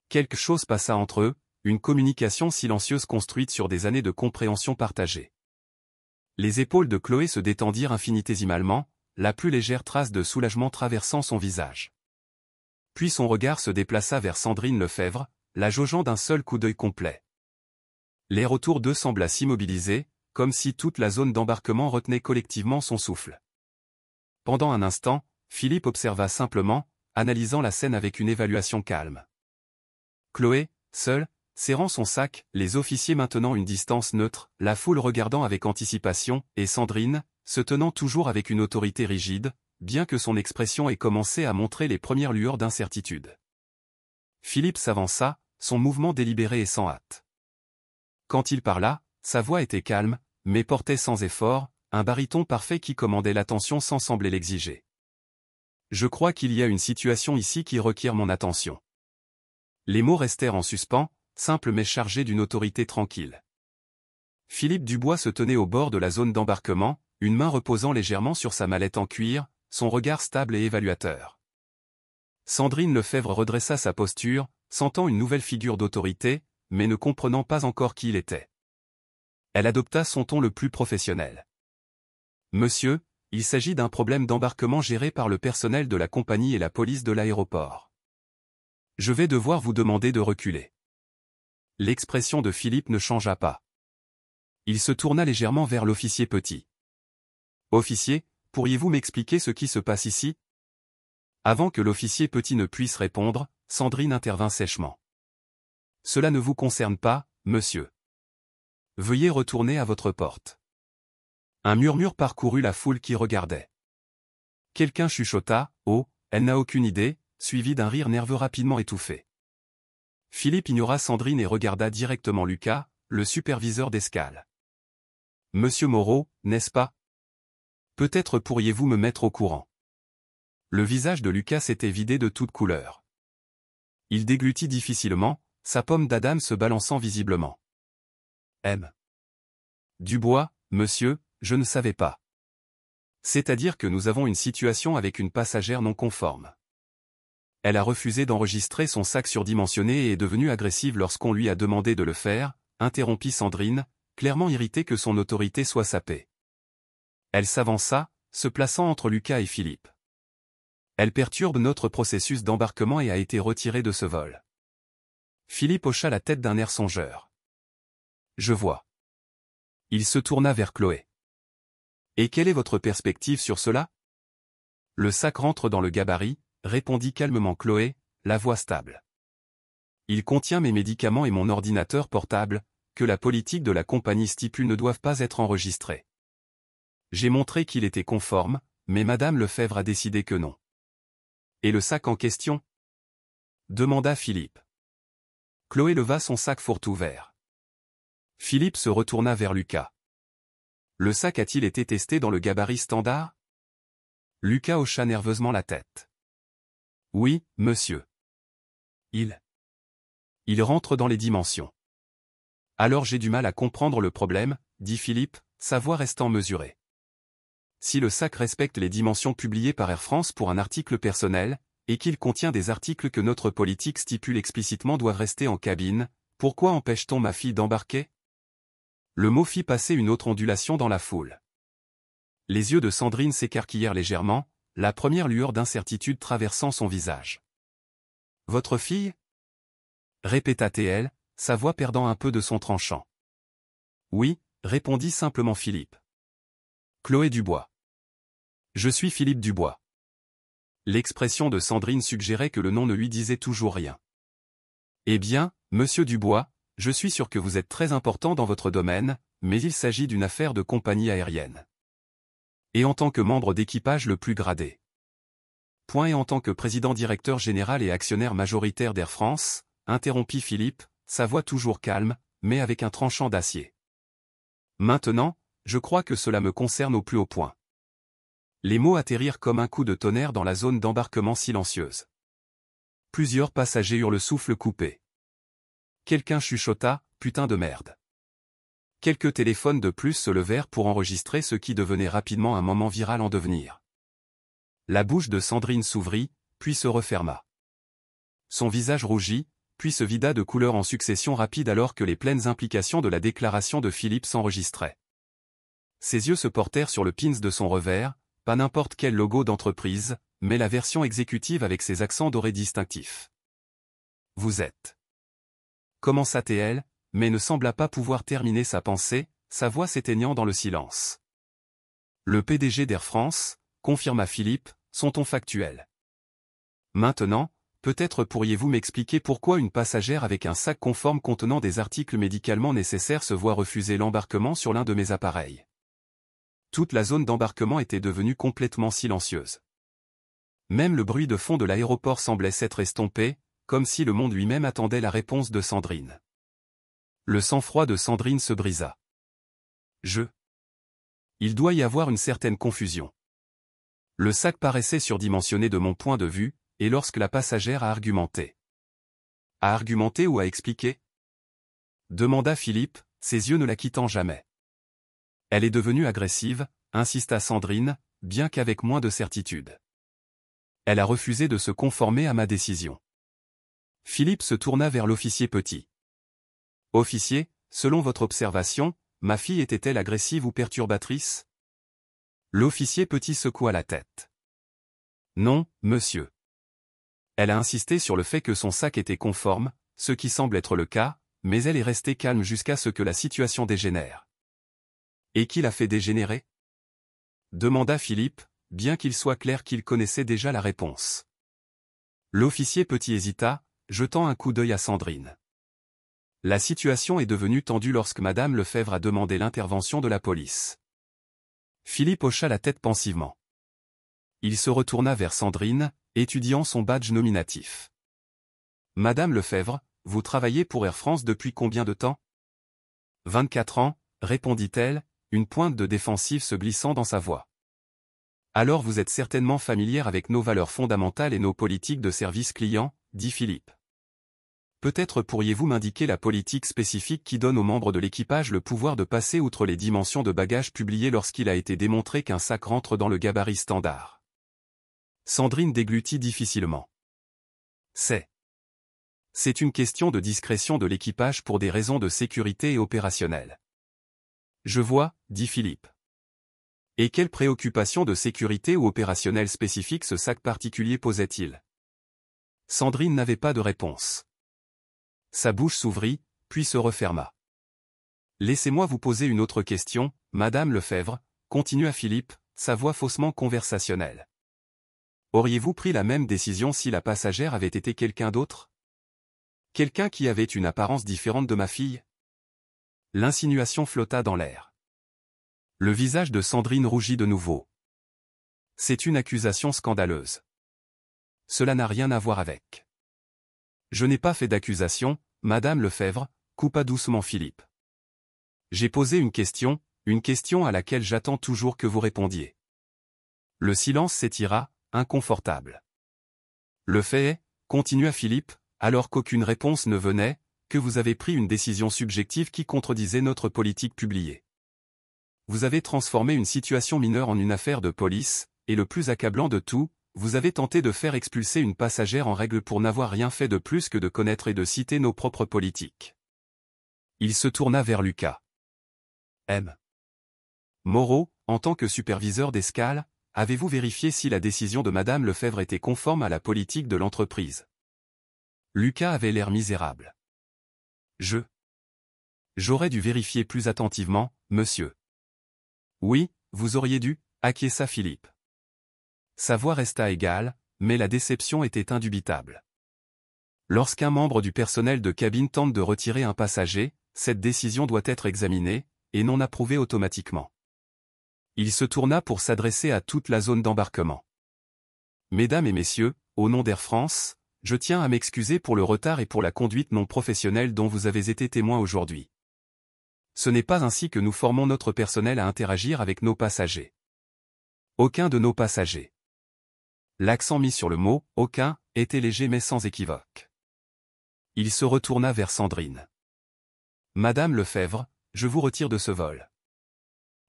Quelque chose passa entre eux, une communication silencieuse construite sur des années de compréhension partagée. Les épaules de Chloé se détendirent infinitésimalement, la plus légère trace de soulagement traversant son visage. Puis son regard se déplaça vers Sandrine Lefebvre, la jaugeant d'un seul coup d'œil complet. L'air autour d'eux sembla s'immobiliser, comme si toute la zone d'embarquement retenait collectivement son souffle. Pendant un instant, Philippe observa simplement, analysant la scène avec une évaluation calme. Chloé, seule, serrant son sac, les officiers maintenant une distance neutre, la foule regardant avec anticipation, et Sandrine, se tenant toujours avec une autorité rigide, bien que son expression ait commencé à montrer les premières lueurs d'incertitude. Philippe s'avança, son mouvement délibéré et sans hâte. Quand il parla, sa voix était calme, mais portait sans effort, un baryton parfait qui commandait l'attention sans sembler l'exiger. « Je crois qu'il y a une situation ici qui requiert mon attention. » Les mots restèrent en suspens, simples mais chargés d'une autorité tranquille. Philippe Dubois se tenait au bord de la zone d'embarquement, une main reposant légèrement sur sa mallette en cuir, son regard stable et évaluateur. Sandrine Lefebvre redressa sa posture, sentant une nouvelle figure d'autorité, mais ne comprenant pas encore qui il était. Elle adopta son ton le plus professionnel. « Monsieur, il s'agit d'un problème d'embarquement géré par le personnel de la compagnie et la police de l'aéroport. Je vais devoir vous demander de reculer. » L'expression de Philippe ne changea pas. Il se tourna légèrement vers l'officier Petit. « Officier, pourriez-vous m'expliquer ce qui se passe ici ?» Avant que l'officier Petit ne puisse répondre, Sandrine intervint sèchement. « Cela ne vous concerne pas, monsieur. Veuillez retourner à votre porte. » Un murmure parcourut la foule qui regardait. Quelqu'un chuchota, « Oh, elle n'a aucune idée », suivi d'un rire nerveux rapidement étouffé. Philippe ignora Sandrine et regarda directement Lucas, le superviseur d'escale. « Monsieur Moreau, n'est-ce pas? Peut-être pourriez-vous me mettre au courant. » Le visage de Lucas s'était vidé de toute couleur. Il déglutit difficilement, sa pomme d'Adam se balançant visiblement. « M. Dubois, monsieur, je ne savais pas. C'est-à-dire que nous avons une situation avec une passagère non conforme. Elle a refusé d'enregistrer son sac surdimensionné et est devenue agressive lorsqu'on lui a demandé de le faire, interrompit Sandrine, clairement irritée que son autorité soit sapée. Elle s'avança, se plaçant entre Lucas et Philippe. Elle perturbe notre processus d'embarquement et a été retirée de ce vol. Philippe hocha la tête d'un air songeur. Je vois. Il se tourna vers Chloé. Et quelle est votre perspective sur cela? Le sac rentre dans le gabarit, répondit calmement Chloé, la voix stable. Il contient mes médicaments et mon ordinateur portable, que la politique de la compagnie stipule ne doivent pas être enregistrés. J'ai montré qu'il était conforme, mais Madame Lefebvre a décidé que non. Et le sac en question? Demanda Philippe. Chloé leva son sac fort ouvert. Philippe se retourna vers Lucas. Le sac a-t-il été testé dans le gabarit standard? Lucas hocha nerveusement la tête. Oui, monsieur. Il rentre dans les dimensions. Alors j'ai du mal à comprendre le problème, dit Philippe, sa voix restant mesurée. Si le sac respecte les dimensions publiées par Air France pour un article personnel, et qu'il contient des articles que notre politique stipule explicitement doivent rester en cabine, pourquoi empêche-t-on ma fille d'embarquer? Le mot fit passer une autre ondulation dans la foule. Les yeux de Sandrine s'écarquillèrent légèrement, la première lueur d'incertitude traversant son visage. « Votre fille » répéta-t-elle, sa voix perdant un peu de son tranchant. « Oui » répondit simplement Philippe. « Chloé Dubois. »« Je suis Philippe Dubois. » L'expression de Sandrine suggérait que le nom ne lui disait toujours rien. « Eh bien, monsieur Dubois, je suis sûr que vous êtes très important dans votre domaine, mais il s'agit d'une affaire de compagnie aérienne. Et en tant que membre d'équipage le plus gradé. Point et en tant que président-directeur général et actionnaire majoritaire d'Air France, interrompit Philippe, sa voix toujours calme, mais avec un tranchant d'acier. Maintenant, je crois que cela me concerne au plus haut point. Les mots atterrirent comme un coup de tonnerre dans la zone d'embarquement silencieuse. Plusieurs passagers eurent le souffle coupé. Quelqu'un chuchota, putain de merde. Quelques téléphones de plus se levèrent pour enregistrer ce qui devenait rapidement un moment viral en devenir. La bouche de Sandrine s'ouvrit, puis se referma. Son visage rougit, puis se vida de couleurs en succession rapide alors que les pleines implications de la déclaration de Philippe s'enregistraient. Ses yeux se portèrent sur le pins de son revers, pas n'importe quel logo d'entreprise, mais la version exécutive avec ses accents dorés distinctifs. « Vous êtes. » Commença-t-elle, mais ne sembla pas pouvoir terminer sa pensée, sa voix s'éteignant dans le silence. Le PDG d'Air France, confirma Philippe, son ton factuel. Maintenant, peut-être pourriez-vous m'expliquer pourquoi une passagère avec un sac conforme contenant des articles médicalement nécessaires se voit refuser l'embarquement sur l'un de mes appareils. Toute la zone d'embarquement était devenue complètement silencieuse. Même le bruit de fond de l'aéroport semblait s'être estompé, comme si le monde lui-même attendait la réponse de Sandrine. Le sang-froid de Sandrine se brisa. Il doit y avoir une certaine confusion. Le sac paraissait surdimensionné de mon point de vue, et lorsque la passagère a argumenté. A argumenté ou a expliqué? Demanda Philippe, ses yeux ne la quittant jamais. Elle est devenue agressive, insista Sandrine, bien qu'avec moins de certitude. Elle a refusé de se conformer à ma décision. Philippe se tourna vers l'officier Petit. Officier, selon votre observation, ma fille était-elle agressive ou perturbatrice? L'officier Petit secoua la tête. Non, monsieur. Elle a insisté sur le fait que son sac était conforme, ce qui semble être le cas, mais elle est restée calme jusqu'à ce que la situation dégénère. Et qui l'a fait dégénérer? Demanda Philippe, bien qu'il soit clair qu'il connaissait déjà la réponse. L'officier petit hésita, jetant un coup d'œil à Sandrine. La situation est devenue tendue lorsque Madame Lefebvre a demandé l'intervention de la police. Philippe hocha la tête pensivement. Il se retourna vers Sandrine, étudiant son badge nominatif. Madame Lefebvre, vous travaillez pour Air France depuis combien de temps? 24 ans, répondit-elle, une pointe de défensive se glissant dans sa voix. Alors vous êtes certainement familière avec nos valeurs fondamentales et nos politiques de service client, dit Philippe. Peut-être pourriez-vous m'indiquer la politique spécifique qui donne aux membres de l'équipage le pouvoir de passer outre les dimensions de bagages publiées lorsqu'il a été démontré qu'un sac rentre dans le gabarit standard. Sandrine déglutit difficilement. C'est une question de discrétion de l'équipage pour des raisons de sécurité et opérationnelles. Je vois, dit Philippe. Et quelle préoccupation de sécurité ou opérationnelle spécifique ce sac particulier posait-il? Sandrine n'avait pas de réponse. Sa bouche s'ouvrit, puis se referma. Laissez-moi vous poser une autre question, Madame Lefebvre, continua Philippe, sa voix faussement conversationnelle. Auriez-vous pris la même décision si la passagère avait été quelqu'un d'autre? Quelqu'un qui avait une apparence différente de ma fille? L'insinuation flotta dans l'air. Le visage de Sandrine rougit de nouveau. C'est une accusation scandaleuse. Cela n'a rien à voir avec. Je n'ai pas fait d'accusation, Madame Lefebvre, coupa doucement Philippe. J'ai posé une question à laquelle j'attends toujours que vous répondiez. Le silence s'étira, inconfortable. Le fait est, continua Philippe, alors qu'aucune réponse ne venait, que vous avez pris une décision subjective qui contredisait notre politique publiée. Vous avez transformé une situation mineure en une affaire de police, et le plus accablant de tout, vous avez tenté de faire expulser une passagère en règle pour n'avoir rien fait de plus que de connaître et de citer nos propres politiques. Il se tourna vers Lucas. M. Moreau, en tant que superviseur d'escale, avez-vous vérifié si la décision de Madame Lefebvre était conforme à la politique de l'entreprise? Lucas avait l'air misérable. J'aurais dû vérifier plus attentivement, monsieur. Oui, vous auriez dû, acquiesça Philippe. Sa voix resta égale, mais la déception était indubitable. Lorsqu'un membre du personnel de cabine tente de retirer un passager, cette décision doit être examinée, et non approuvée automatiquement. Il se tourna pour s'adresser à toute la zone d'embarquement. Mesdames et messieurs, au nom d'Air France, je tiens à m'excuser pour le retard et pour la conduite non professionnelle dont vous avez été témoin aujourd'hui. Ce n'est pas ainsi que nous formons notre personnel à interagir avec nos passagers. Aucun de nos passagers. L'accent mis sur le mot « aucun » était léger mais sans équivoque. Il se retourna vers Sandrine. Madame Lefebvre, je vous retire de ce vol.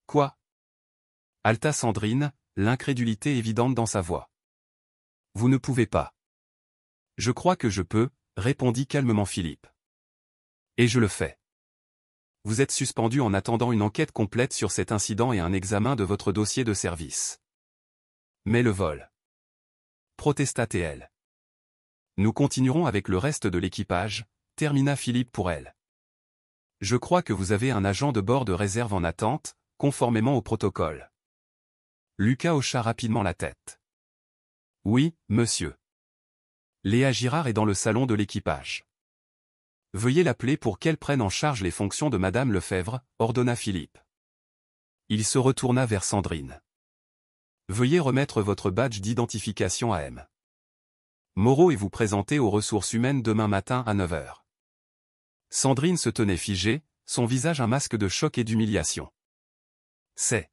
Quoi? Halta Sandrine, l'incrédulité évidente dans sa voix. Vous ne pouvez pas. Je crois que je peux, répondit calmement Philippe. Et je le fais. Vous êtes suspendu en attendant une enquête complète sur cet incident et un examen de votre dossier de service. Mais le vol. Protesta-t-elle. Nous continuerons avec le reste de l'équipage, termina Philippe pour elle. Je crois que vous avez un agent de bord de réserve en attente, conformément au protocole. Lucas hocha rapidement la tête. Oui, monsieur. Léa Girard est dans le salon de l'équipage. Veuillez l'appeler pour qu'elle prenne en charge les fonctions de Madame Lefebvre, ordonna Philippe. Il se retourna vers Sandrine. Veuillez remettre votre badge d'identification à M. Moreau et vous présenter aux ressources humaines demain matin à 9 h. Sandrine se tenait figée, son visage un masque de choc et d'humiliation. C'est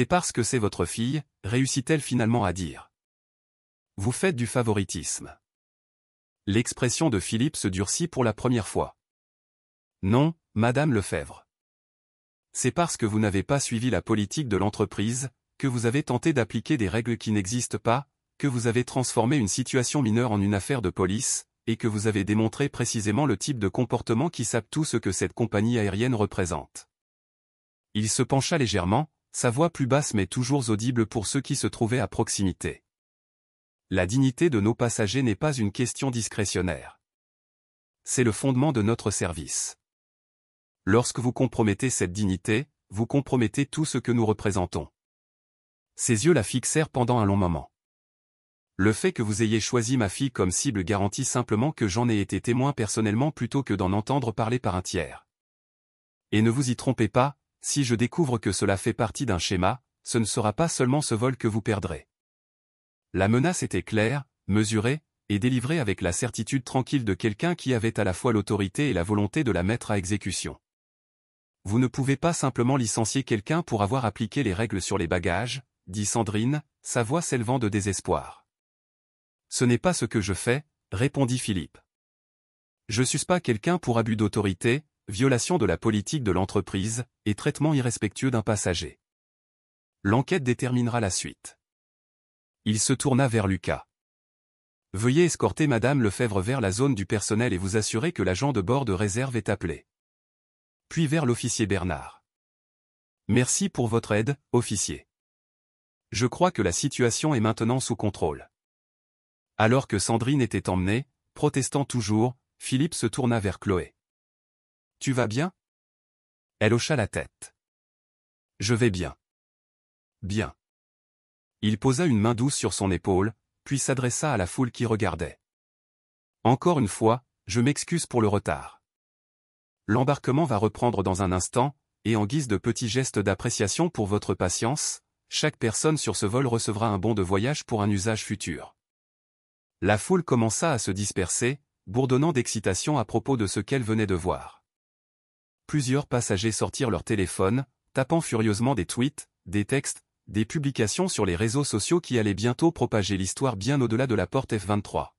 parce que c'est votre fille, réussit-elle finalement à dire. Vous faites du favoritisme. L'expression de Philippe se durcit pour la première fois. Non, Madame Lefebvre. C'est parce que vous n'avez pas suivi la politique de l'entreprise, que vous avez tenté d'appliquer des règles qui n'existent pas, que vous avez transformé une situation mineure en une affaire de police, et que vous avez démontré précisément le type de comportement qui sape tout ce que cette compagnie aérienne représente. Il se pencha légèrement, sa voix plus basse mais toujours audible pour ceux qui se trouvaient à proximité. La dignité de nos passagers n'est pas une question discrétionnaire. C'est le fondement de notre service. Lorsque vous compromettez cette dignité, vous compromettez tout ce que nous représentons. Ses yeux la fixèrent pendant un long moment. Le fait que vous ayez choisi ma fille comme cible garantit simplement que j'en ai été témoin personnellement plutôt que d'en entendre parler par un tiers. Et ne vous y trompez pas, si je découvre que cela fait partie d'un schéma, ce ne sera pas seulement ce vol que vous perdrez. La menace était claire, mesurée, et délivrée avec la certitude tranquille de quelqu'un qui avait à la fois l'autorité et la volonté de la mettre à exécution. Vous ne pouvez pas simplement licencier quelqu'un pour avoir appliqué les règles sur les bagages, dit Sandrine, sa voix s'élevant de désespoir. Ce n'est pas ce que je fais, répondit Philippe. Je suspends quelqu'un pour abus d'autorité, violation de la politique de l'entreprise, et traitement irrespectueux d'un passager. L'enquête déterminera la suite. Il se tourna vers Lucas. Veuillez escorter Madame Lefebvre vers la zone du personnel et vous assurer que l'agent de bord de réserve est appelé. Puis vers l'officier Bernard. Merci pour votre aide, officier. Je crois que la situation est maintenant sous contrôle. Alors que Sandrine était emmenée, protestant toujours, Philippe se tourna vers Chloé. Tu vas bien? Elle hocha la tête. Je vais bien. Bien. Il posa une main douce sur son épaule, puis s'adressa à la foule qui regardait. Encore une fois, je m'excuse pour le retard. L'embarquement va reprendre dans un instant, et en guise de petit geste d'appréciation pour votre patience, chaque personne sur ce vol recevra un bon de voyage pour un usage futur. La foule commença à se disperser, bourdonnant d'excitation à propos de ce qu'elle venait de voir. Plusieurs passagers sortirent leur téléphone, tapant furieusement des tweets, des textes, des publications sur les réseaux sociaux qui allaient bientôt propager l'histoire bien au-delà de la porte F23.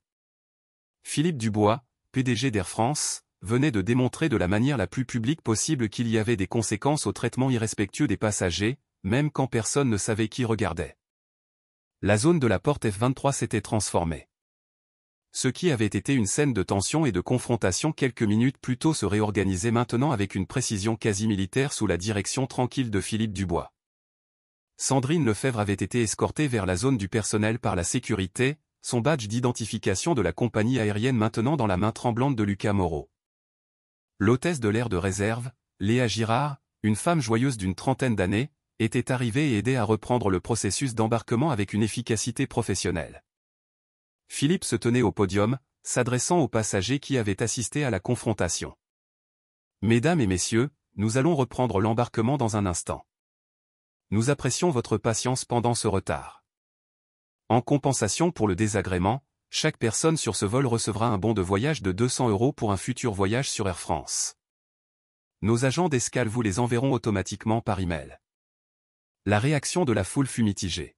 Philippe Dubois, PDG d'Air France, venait de démontrer de la manière la plus publique possible qu'il y avait des conséquences au traitement irrespectueux des passagers, même quand personne ne savait qui regardait. La zone de la porte F23 s'était transformée. Ce qui avait été une scène de tension et de confrontation quelques minutes plus tôt se réorganisait maintenant avec une précision quasi militaire sous la direction tranquille de Philippe Dubois. Sandrine Lefebvre avait été escortée vers la zone du personnel par la sécurité, son badge d'identification de la compagnie aérienne maintenant dans la main tremblante de Lucas Moreau. L'hôtesse de l'air de réserve, Léa Girard, une femme joyeuse d'une trentaine d'années, était arrivée et aidait à reprendre le processus d'embarquement avec une efficacité professionnelle. Philippe se tenait au podium, s'adressant aux passagers qui avaient assisté à la confrontation. « Mesdames et messieurs, nous allons reprendre l'embarquement dans un instant. Nous apprécions votre patience pendant ce retard. En compensation pour le désagrément, chaque personne sur ce vol recevra un bon de voyage de 200 € pour un futur voyage sur Air France. Nos agents d'escale vous les enverront automatiquement par email. » La réaction de la foule fut mitigée.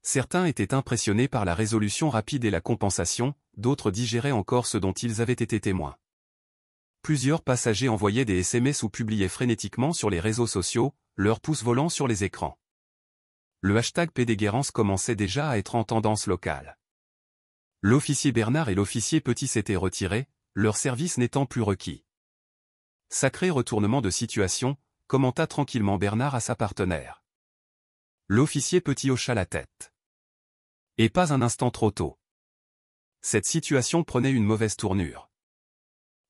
Certains étaient impressionnés par la résolution rapide et la compensation, d'autres digéraient encore ce dont ils avaient été témoins. Plusieurs passagers envoyaient des SMS ou publiaient frénétiquement sur les réseaux sociaux, leurs pouces volant sur les écrans. Le hashtag PDguerrance commençait déjà à être en tendance locale. L'officier Bernard et l'officier Petit s'étaient retirés, leur service n'étant plus requis. Sacré retournement de situation, commenta tranquillement Bernard à sa partenaire. L'officier Petit hocha la tête. Et pas un instant trop tôt. Cette situation prenait une mauvaise tournure.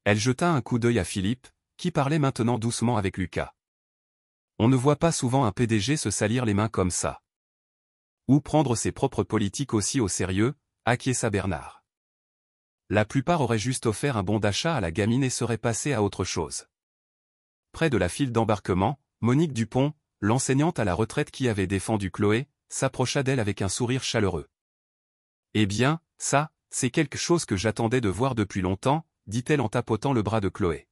Elle jeta un coup d'œil à Philippe, qui parlait maintenant doucement avec Lucas. On ne voit pas souvent un PDG se salir les mains comme ça. Ou prendre ses propres politiques aussi au sérieux, acquiesça Bernard. La plupart auraient juste offert un bon d'achat à la gamine et seraient passés à autre chose. Près de la file d'embarquement, Monique Dupont, l'enseignante à la retraite qui avait défendu Chloé, s'approcha d'elle avec un sourire chaleureux. « Eh bien, ça, c'est quelque chose que j'attendais de voir depuis longtemps, dit-elle en tapotant le bras de Chloé.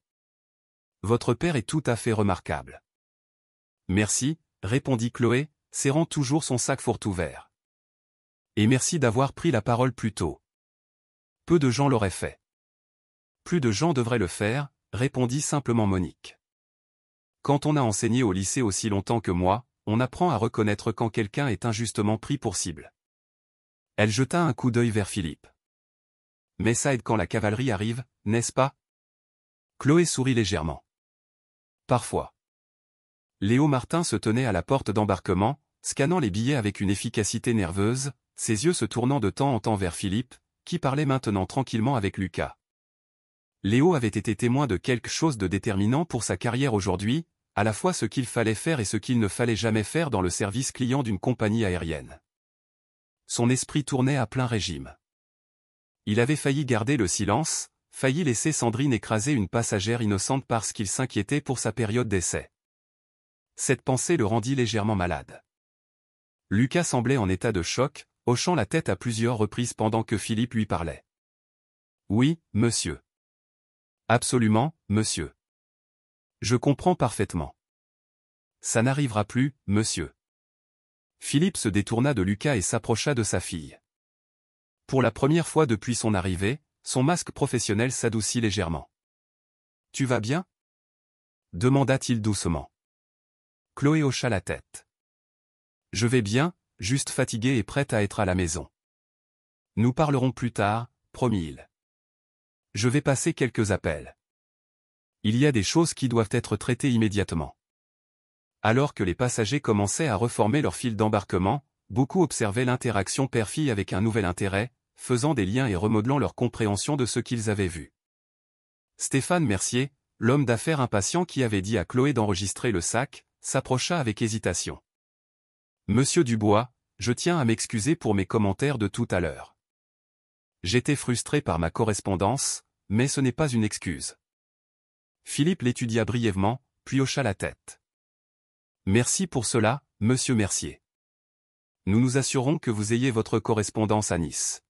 Votre père est tout à fait remarquable. Merci, répondit Chloé, serrant toujours son sac fort ouvert. Et merci d'avoir pris la parole plus tôt. Peu de gens l'auraient fait. Plus de gens devraient le faire, répondit simplement Monique. Quand on a enseigné au lycée aussi longtemps que moi, on apprend à reconnaître quand quelqu'un est injustement pris pour cible. Elle jeta un coup d'œil vers Philippe. Mais ça aide quand la cavalerie arrive, n'est-ce pas? Chloé sourit légèrement. Parfois. Léo Martin se tenait à la porte d'embarquement, scannant les billets avec une efficacité nerveuse, ses yeux se tournant de temps en temps vers Philippe, qui parlait maintenant tranquillement avec Lucas. Léo avait été témoin de quelque chose de déterminant pour sa carrière aujourd'hui, à la fois ce qu'il fallait faire et ce qu'il ne fallait jamais faire dans le service client d'une compagnie aérienne. Son esprit tournait à plein régime. Il avait failli garder le silence, failli laisser Sandrine écraser une passagère innocente parce qu'il s'inquiétait pour sa période d'essai. Cette pensée le rendit légèrement malade. Lucas semblait en état de choc, hochant la tête à plusieurs reprises pendant que Philippe lui parlait. « Oui, monsieur. Absolument, monsieur. Je comprends parfaitement. Ça n'arrivera plus, monsieur. » Philippe se détourna de Lucas et s'approcha de sa fille. Pour la première fois depuis son arrivée, son masque professionnel s'adoucit légèrement. « Tu vas bien ?» demanda-t-il doucement. Chloé hocha la tête. « Je vais bien, juste fatiguée et prête à être à la maison. Nous parlerons plus tard, promis-il. Je vais passer quelques appels. Il y a des choses qui doivent être traitées immédiatement. » Alors que les passagers commençaient à reformer leur file d'embarquement, beaucoup observaient l'interaction père-fille avec un nouvel intérêt, faisant des liens et remodelant leur compréhension de ce qu'ils avaient vu. Stéphane Mercier, l'homme d'affaires impatient qui avait dit à Chloé d'enregistrer le sac, s'approcha avec hésitation. « Monsieur Dubois, je tiens à m'excuser pour mes commentaires de tout à l'heure. J'étais frustré par ma correspondance, mais ce n'est pas une excuse. » Philippe l'étudia brièvement, puis hocha la tête. « Merci pour cela, monsieur Mercier. Nous nous assurons que vous ayez votre correspondance à Nice. »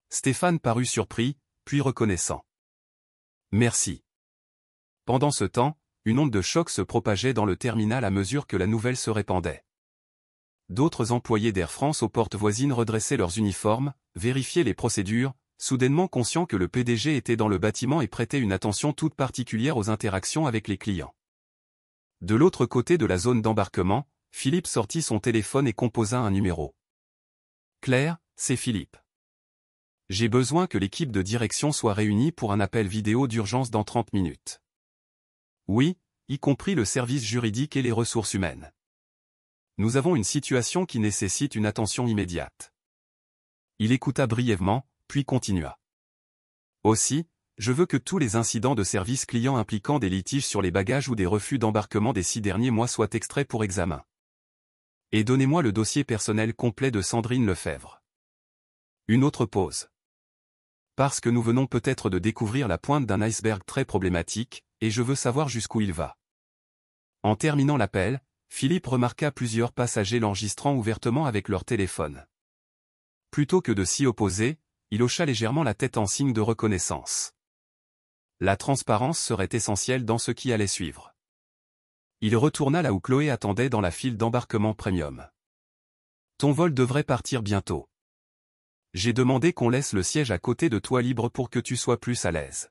Stéphane parut surpris, puis reconnaissant. « Merci. » Pendant ce temps, une onde de choc se propageait dans le terminal à mesure que la nouvelle se répandait. D'autres employés d'Air France aux portes voisines redressaient leurs uniformes, vérifiaient les procédures, soudainement conscients que le PDG était dans le bâtiment et prêtait une attention toute particulière aux interactions avec les clients. De l'autre côté de la zone d'embarquement, Philippe sortit son téléphone et composa un numéro. « Claire, c'est Philippe. J'ai besoin que l'équipe de direction soit réunie pour un appel vidéo d'urgence dans 30 minutes. Oui, y compris le service juridique et les ressources humaines. Nous avons une situation qui nécessite une attention immédiate. » Il écouta brièvement, puis continua. « Aussi, je veux que tous les incidents de service client impliquant des litiges sur les bagages ou des refus d'embarquement des 6 derniers mois soient extraits pour examen. Et donnez-moi le dossier personnel complet de Sandrine Lefebvre. » Une autre pause. Parce que nous venons peut-être de découvrir la pointe d'un iceberg très problématique, et je veux savoir jusqu'où il va. En terminant l'appel, Philippe remarqua plusieurs passagers l'enregistrant ouvertement avec leur téléphone. Plutôt que de s'y opposer, il hocha légèrement la tête en signe de reconnaissance. La transparence serait essentielle dans ce qui allait suivre. Il retourna là où Chloé attendait dans la file d'embarquement premium. « Ton vol devrait partir bientôt. J'ai demandé qu'on laisse le siège à côté de toi libre pour que tu sois plus à l'aise. »«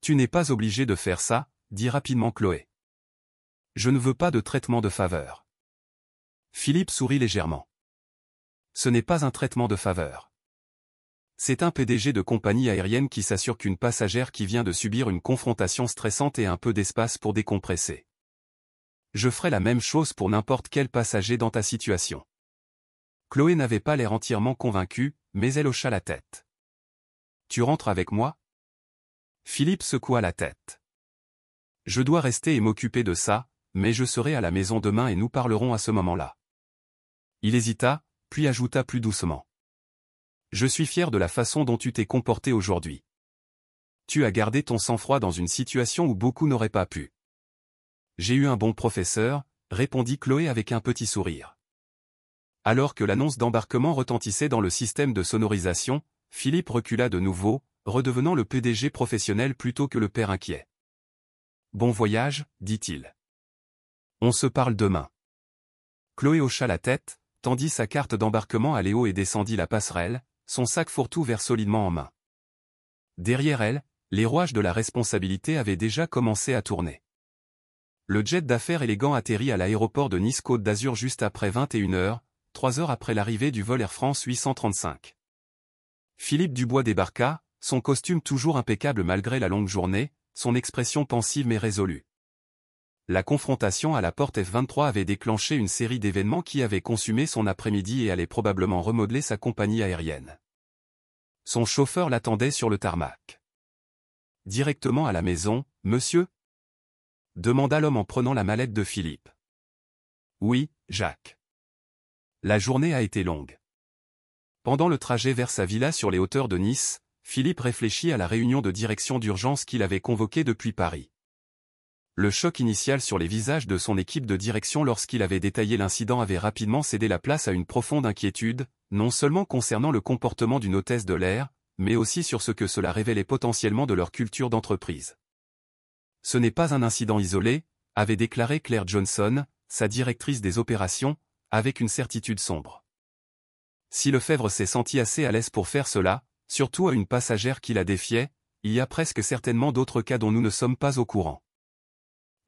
Tu n'es pas obligé de faire ça, » dit rapidement Chloé. « Je ne veux pas de traitement de faveur. » Philippe sourit légèrement. « Ce n'est pas un traitement de faveur. C'est un PDG de compagnie aérienne qui s'assure qu'une passagère qui vient de subir une confrontation stressante ait un peu d'espace pour décompresser. Je ferai la même chose pour n'importe quel passager dans ta situation. » Chloé n'avait pas l'air entièrement convaincue, mais elle hocha la tête. « Tu rentres avec moi ?» Philippe secoua la tête. « Je dois rester et m'occuper de ça, mais je serai à la maison demain et nous parlerons à ce moment-là. » Il hésita, puis ajouta plus doucement. « Je suis fier de la façon dont tu t'es comporté aujourd'hui. Tu as gardé ton sang-froid dans une situation où beaucoup n'auraient pas pu. » « J'ai eu un bon professeur, » répondit Chloé avec un petit sourire. Alors que l'annonce d'embarquement retentissait dans le système de sonorisation, Philippe recula de nouveau, redevenant le PDG professionnel plutôt que le père inquiet. « Bon voyage, » dit-il. « On se parle demain. » Chloé hocha la tête, tendit sa carte d'embarquement à Léo et descendit la passerelle, son sac fourre-tout vert solidement en main. Derrière elle, les rouages de la responsabilité avaient déjà commencé à tourner. Le jet d'affaires élégant atterrit à l'aéroport de Nice-Côte d'Azur juste après 21h, 3 heures après l'arrivée du vol Air France 835. Philippe Dubois débarqua, son costume toujours impeccable malgré la longue journée, son expression pensive mais résolue. La confrontation à la porte F-23 avait déclenché une série d'événements qui avaient consumé son après-midi et allaient probablement remodeler sa compagnie aérienne. Son chauffeur l'attendait sur le tarmac. directement à la maison, monsieur? Demanda l'homme en prenant la mallette de Philippe. Oui, Jacques. La journée a été longue. Pendant le trajet vers sa villa sur les hauteurs de Nice, Philippe réfléchit à la réunion de direction d'urgence qu'il avait convoquée depuis Paris. Le choc initial sur les visages de son équipe de direction lorsqu'il avait détaillé l'incident avait rapidement cédé la place à une profonde inquiétude, non seulement concernant le comportement d'une hôtesse de l'air, mais aussi sur ce que cela révélait potentiellement de leur culture d'entreprise. Ce n'est pas un incident isolé, avait déclaré Claire Johnson, sa directrice des opérations, avec une certitude sombre. Si Lefebvre s'est senti assez à l'aise pour faire cela, surtout à une passagère qui la défiait, il y a presque certainement d'autres cas dont nous ne sommes pas au courant.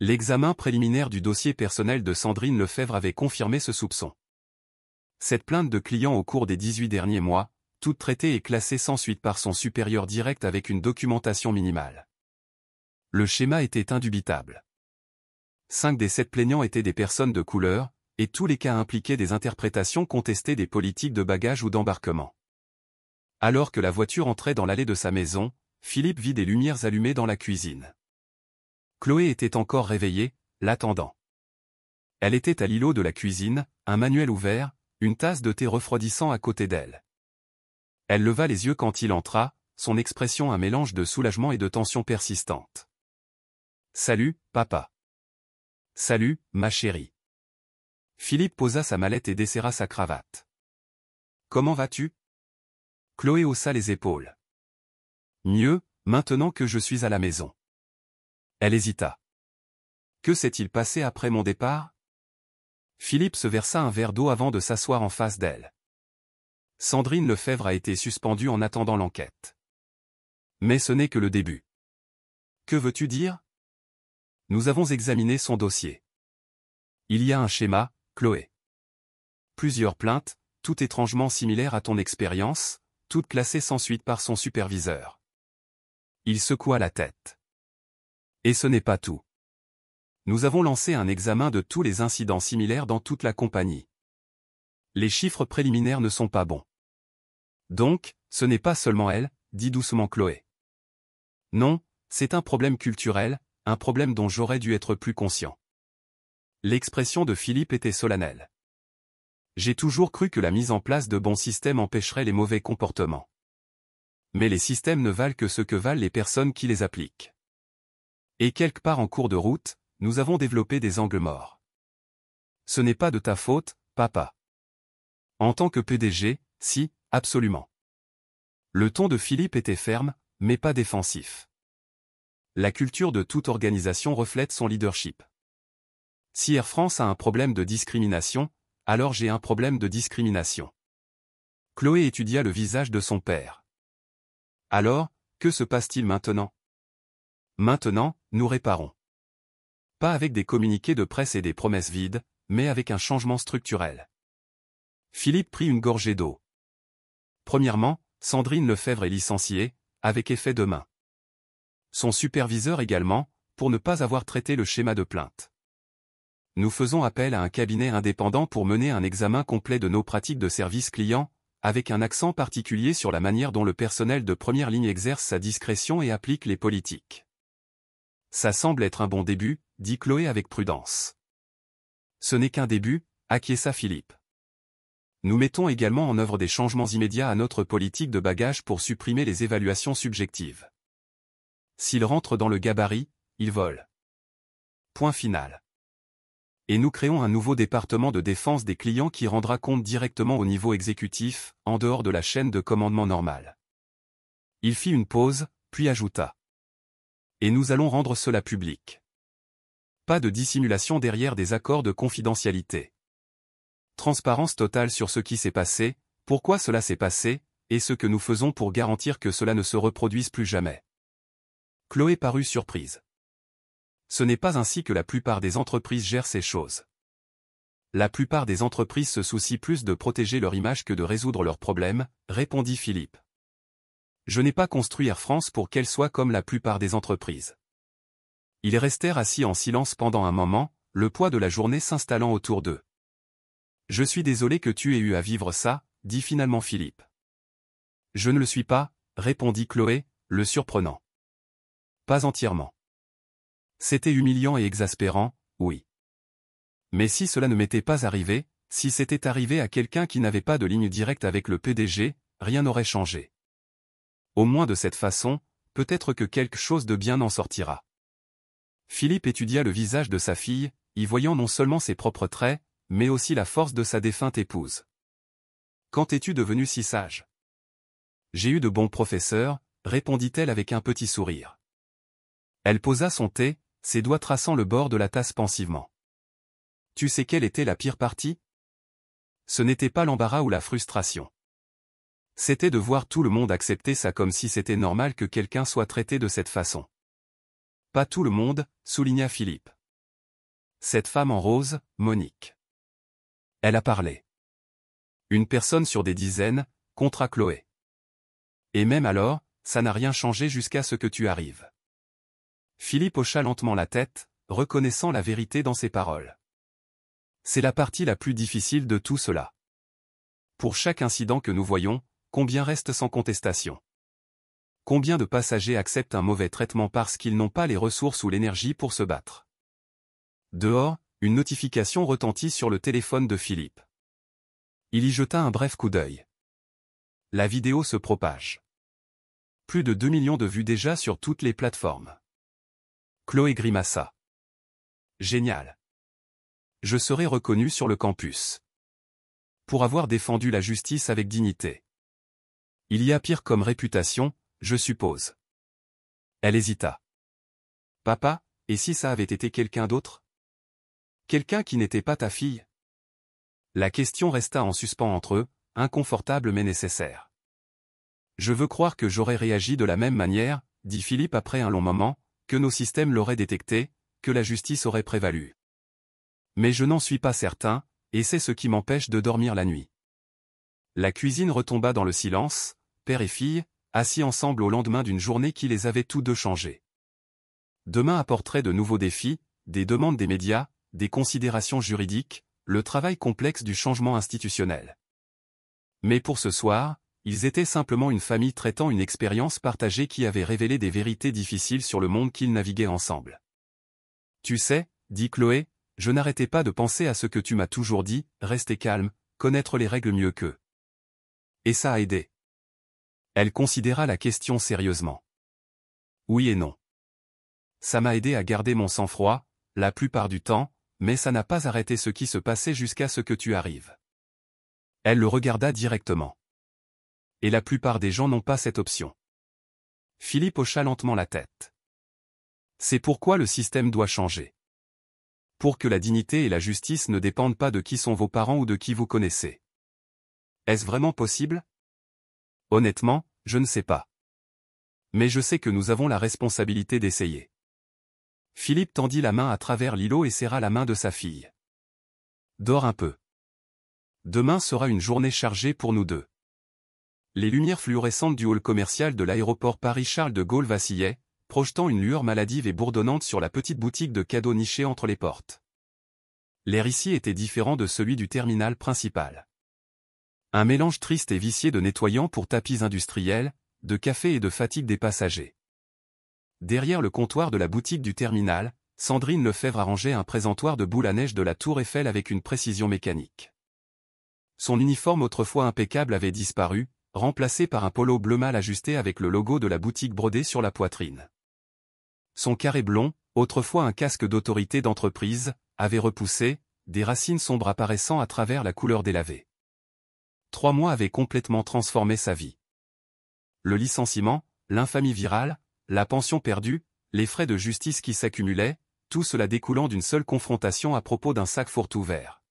L'examen préliminaire du dossier personnel de Sandrine Lefebvre avait confirmé ce soupçon. Cette plainte de client au cours des 18 derniers mois, toute traitée et classée sans suite par son supérieur direct avec une documentation minimale. Le schéma était indubitable. 5 des 7 plaignants étaient des personnes de couleur, et tous les cas impliquaient des interprétations contestées des politiques de bagages ou d'embarquement. Alors que la voiture entrait dans l'allée de sa maison, Philippe vit des lumières allumées dans la cuisine. Chloé était encore réveillée, l'attendant. Elle était à l'îlot de la cuisine, un manuel ouvert, une tasse de thé refroidissant à côté d'elle. Elle leva les yeux quand il entra, son expression un mélange de soulagement et de tension persistante. « Salut, papa. »« Salut, ma chérie. » Philippe posa sa mallette et desserra sa cravate. « Comment vas-tu » Chloé haussa les épaules. « Mieux, maintenant que je suis à la maison. » Elle hésita. « Que s'est-il passé après mon départ » Philippe se versa un verre d'eau avant de s'asseoir en face d'elle. Sandrine Lefebvre a été suspendue en attendant l'enquête. Mais ce n'est que le début. Que veux-tu dire ? Nous avons examiné son dossier. Il y a un schéma, Chloé. Plusieurs plaintes, toutes étrangement similaires à ton expérience, toutes classées sans suite par son superviseur. Il secoua la tête. Et ce n'est pas tout. Nous avons lancé un examen de tous les incidents similaires dans toute la compagnie. Les chiffres préliminaires ne sont pas bons. Donc, ce n'est pas seulement elle, dit doucement Chloé. Non, c'est un problème culturel, un problème dont j'aurais dû être plus conscient. L'expression de Philippe était solennelle. J'ai toujours cru que la mise en place de bons systèmes empêcherait les mauvais comportements. Mais les systèmes ne valent que ce que valent les personnes qui les appliquent. Et quelque part en cours de route, nous avons développé des angles morts. Ce n'est pas de ta faute, papa. En tant que PDG, si, absolument. Le ton de Philippe était ferme, mais pas défensif. La culture de toute organisation reflète son leadership. Si Air France a un problème de discrimination, alors j'ai un problème de discrimination. Chloé étudia le visage de son père. Alors, que se passe-t-il maintenant ? Maintenant, nous réparons. Pas avec des communiqués de presse et des promesses vides, mais avec un changement structurel. Philippe prit une gorgée d'eau. Premièrement, Sandrine Lefebvre est licenciée, avec effet demain. Son superviseur également, pour ne pas avoir traité le schéma de plainte. Nous faisons appel à un cabinet indépendant pour mener un examen complet de nos pratiques de service client, avec un accent particulier sur la manière dont le personnel de première ligne exerce sa discrétion et applique les politiques. Ça semble être un bon début, dit Chloé avec prudence. Ce n'est qu'un début, acquiesça Philippe. Nous mettons également en œuvre des changements immédiats à notre politique de bagages pour supprimer les évaluations subjectives. S'ils rentrent dans le gabarit, ils volent. Point final. Et nous créons un nouveau département de défense des clients qui rendra compte directement au niveau exécutif, en dehors de la chaîne de commandement normale. Il fit une pause, puis ajouta. Et nous allons rendre cela public. Pas de dissimulation derrière des accords de confidentialité. Transparence totale sur ce qui s'est passé, pourquoi cela s'est passé, et ce que nous faisons pour garantir que cela ne se reproduise plus jamais. Chloé parut surprise. Ce n'est pas ainsi que la plupart des entreprises gèrent ces choses. La plupart des entreprises se soucient plus de protéger leur image que de résoudre leurs problèmes, répondit Philippe. Je n'ai pas construit Air France pour qu'elle soit comme la plupart des entreprises. Ils restèrent assis en silence pendant un moment, le poids de la journée s'installant autour d'eux. Je suis désolé que tu aies eu à vivre ça, dit finalement Philippe. Je ne le suis pas, répondit Chloé, le surprenant. pas entièrement. C'était humiliant et exaspérant, oui. Mais si cela ne m'était pas arrivé, si c'était arrivé à quelqu'un qui n'avait pas de ligne directe avec le PDG, rien n'aurait changé. Au moins de cette façon, peut-être que quelque chose de bien en sortira. Philippe étudia le visage de sa fille, y voyant non seulement ses propres traits, mais aussi la force de sa défunte épouse. « Quand es-tu devenu si sage ? » « J'ai eu de bons professeurs, » répondit-elle avec un petit sourire. Elle posa son thé, ses doigts traçant le bord de la tasse pensivement. « Tu sais quelle était la pire partie ? Ce n'était pas l'embarras ou la frustration. C'était de voir tout le monde accepter ça comme si c'était normal que quelqu'un soit traité de cette façon. » « Pas tout le monde, » souligna Philippe. « Cette femme en rose, Monique. Elle a parlé. Une personne sur des dizaines, contra Chloé. Et même alors, ça n'a rien changé jusqu'à ce que tu arrives. » Philippe hocha lentement la tête, reconnaissant la vérité dans ses paroles. C'est la partie la plus difficile de tout cela. Pour chaque incident que nous voyons, combien reste sans contestation? Combien de passagers acceptent un mauvais traitement parce qu'ils n'ont pas les ressources ou l'énergie pour se battre? Dehors, une notification retentit sur le téléphone de Philippe. Il y jeta un bref coup d'œil. La vidéo se propage. Plus de 2 millions de vues déjà sur toutes les plateformes. Chloé grimaça. Génial. Je serai reconnu sur le campus. Pour avoir défendu la justice avec dignité. Il y a pire comme réputation, je suppose. Elle hésita. Papa, et si ça avait été quelqu'un d'autre? Quelqu'un qui n'était pas ta fille? La question resta en suspens entre eux, inconfortable mais nécessaire. Je veux croire que j'aurais réagi de la même manière, dit Philippe après un long moment, que nos systèmes l'auraient détecté, que la justice aurait prévalu. Mais je n'en suis pas certain, et c'est ce qui m'empêche de dormir la nuit. La cuisine retomba dans le silence, père et fille, assis ensemble au lendemain d'une journée qui les avait tous deux changés. Demain apporterait de nouveaux défis, des demandes des médias, des considérations juridiques, le travail complexe du changement institutionnel. Mais pour ce soir, ils étaient simplement une famille traitant une expérience partagée qui avait révélé des vérités difficiles sur le monde qu'ils naviguaient ensemble. Tu sais, dit Chloé, je n'arrêtais pas de penser à ce que tu m'as toujours dit, rester calme, connaître les règles mieux qu'eux. Et ça a aidé. Elle considéra la question sérieusement. Oui et non. Ça m'a aidé à garder mon sang-froid, la plupart du temps, mais ça n'a pas arrêté ce qui se passait jusqu'à ce que tu arrives. Elle le regarda directement. Et la plupart des gens n'ont pas cette option. Philippe hocha lentement la tête. C'est pourquoi le système doit changer. Pour que la dignité et la justice ne dépendent pas de qui sont vos parents ou de qui vous connaissez. Est-ce vraiment possible? Honnêtement, je ne sais pas. Mais je sais que nous avons la responsabilité d'essayer. Philippe tendit la main à travers l'îlot et serra la main de sa fille. Dors un peu. Demain sera une journée chargée pour nous deux. Les lumières fluorescentes du hall commercial de l'aéroport Paris-Charles de Gaulle vacillaient, projetant une lueur maladive et bourdonnante sur la petite boutique de cadeaux nichée entre les portes. L'air ici était différent de celui du terminal principal. Un mélange triste et vicié de nettoyants pour tapis industriels, de café et de fatigue des passagers. Derrière le comptoir de la boutique du terminal, Sandrine Lefebvre arrangeait un présentoir de boules à neige de la Tour Eiffel avec une précision mécanique. Son uniforme autrefois impeccable avait disparu, remplacé par un polo bleu mal ajusté avec le logo de la boutique brodé sur la poitrine. Son carré blond, autrefois un casque d'autorité d'entreprise, avait repoussé, des racines sombres apparaissant à travers la couleur délavée. 3 mois avaient complètement transformé sa vie. Le licenciement, l'infamie virale, la pension perdue, les frais de justice qui s'accumulaient, tout cela découlant d'une seule confrontation à propos d'un sac fourre-tout vert.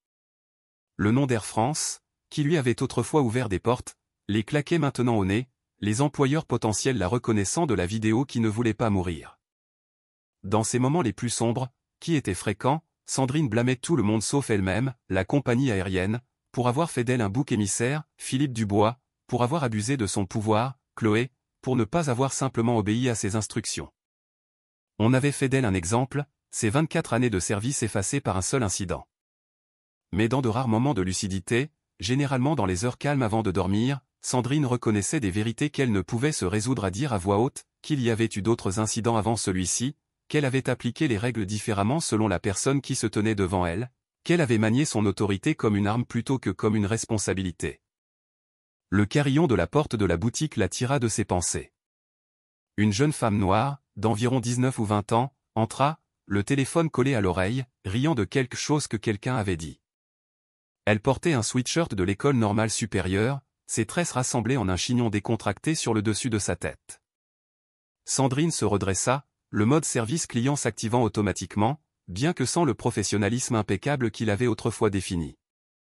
Le nom d'Air France, qui lui avait autrefois ouvert des portes, les claquait maintenant au nez, les employeurs potentiels la reconnaissant de la vidéo qui ne voulait pas mourir. Dans ces moments les plus sombres, qui étaient fréquents, Sandrine blâmait tout le monde sauf elle-même, la compagnie aérienne, pour avoir fait d'elle un bouc émissaire, Philippe Dubois, pour avoir abusé de son pouvoir, Chloé, pour ne pas avoir simplement obéi à ses instructions. On avait fait d'elle un exemple, ses 24 années de service effacées par un seul incident. Mais dans de rares moments de lucidité, généralement dans les heures calmes avant de dormir, Sandrine reconnaissait des vérités qu'elle ne pouvait se résoudre à dire à voix haute, qu'il y avait eu d'autres incidents avant celui-ci, qu'elle avait appliqué les règles différemment selon la personne qui se tenait devant elle, qu'elle avait manié son autorité comme une arme plutôt que comme une responsabilité. Le carillon de la porte de la boutique la tira de ses pensées. Une jeune femme noire, d'environ 19 ou 20 ans, entra, le téléphone collé à l'oreille, riant de quelque chose que quelqu'un avait dit. Elle portait un sweatshirt de l'école normale supérieure, ses tresses rassemblées en un chignon décontracté sur le dessus de sa tête. Sandrine se redressa, le mode service client s'activant automatiquement, bien que sans le professionnalisme impeccable qu'il avait autrefois défini.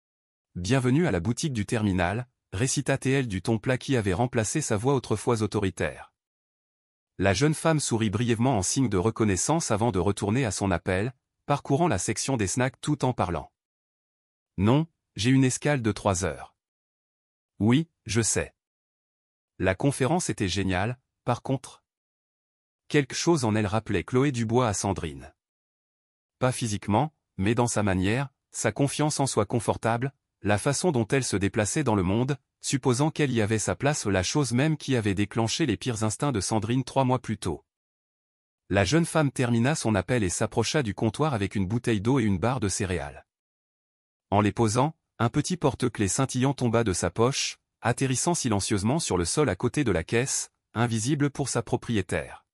« Bienvenue à la boutique du terminal », récita-t-elle du ton plat qui avait remplacé sa voix autrefois autoritaire. La jeune femme sourit brièvement en signe de reconnaissance avant de retourner à son appel, parcourant la section des snacks tout en parlant. « Non, j'ai une escale de 3 heures. »« Oui, je sais. » La conférence était géniale, par contre. Quelque chose en elle rappelait Chloé Dubois à Sandrine. Pas physiquement, mais dans sa manière, sa confiance en soi confortable, la façon dont elle se déplaçait dans le monde, supposant qu'elle y avait sa place, la chose même qui avait déclenché les pires instincts de Sandrine 3 mois plus tôt. La jeune femme termina son appel et s'approcha du comptoir avec une bouteille d'eau et une barre de céréales. En les posant, un petit porte-clés scintillant tomba de sa poche, atterrissant silencieusement sur le sol à côté de la caisse, invisible pour sa propriétaire.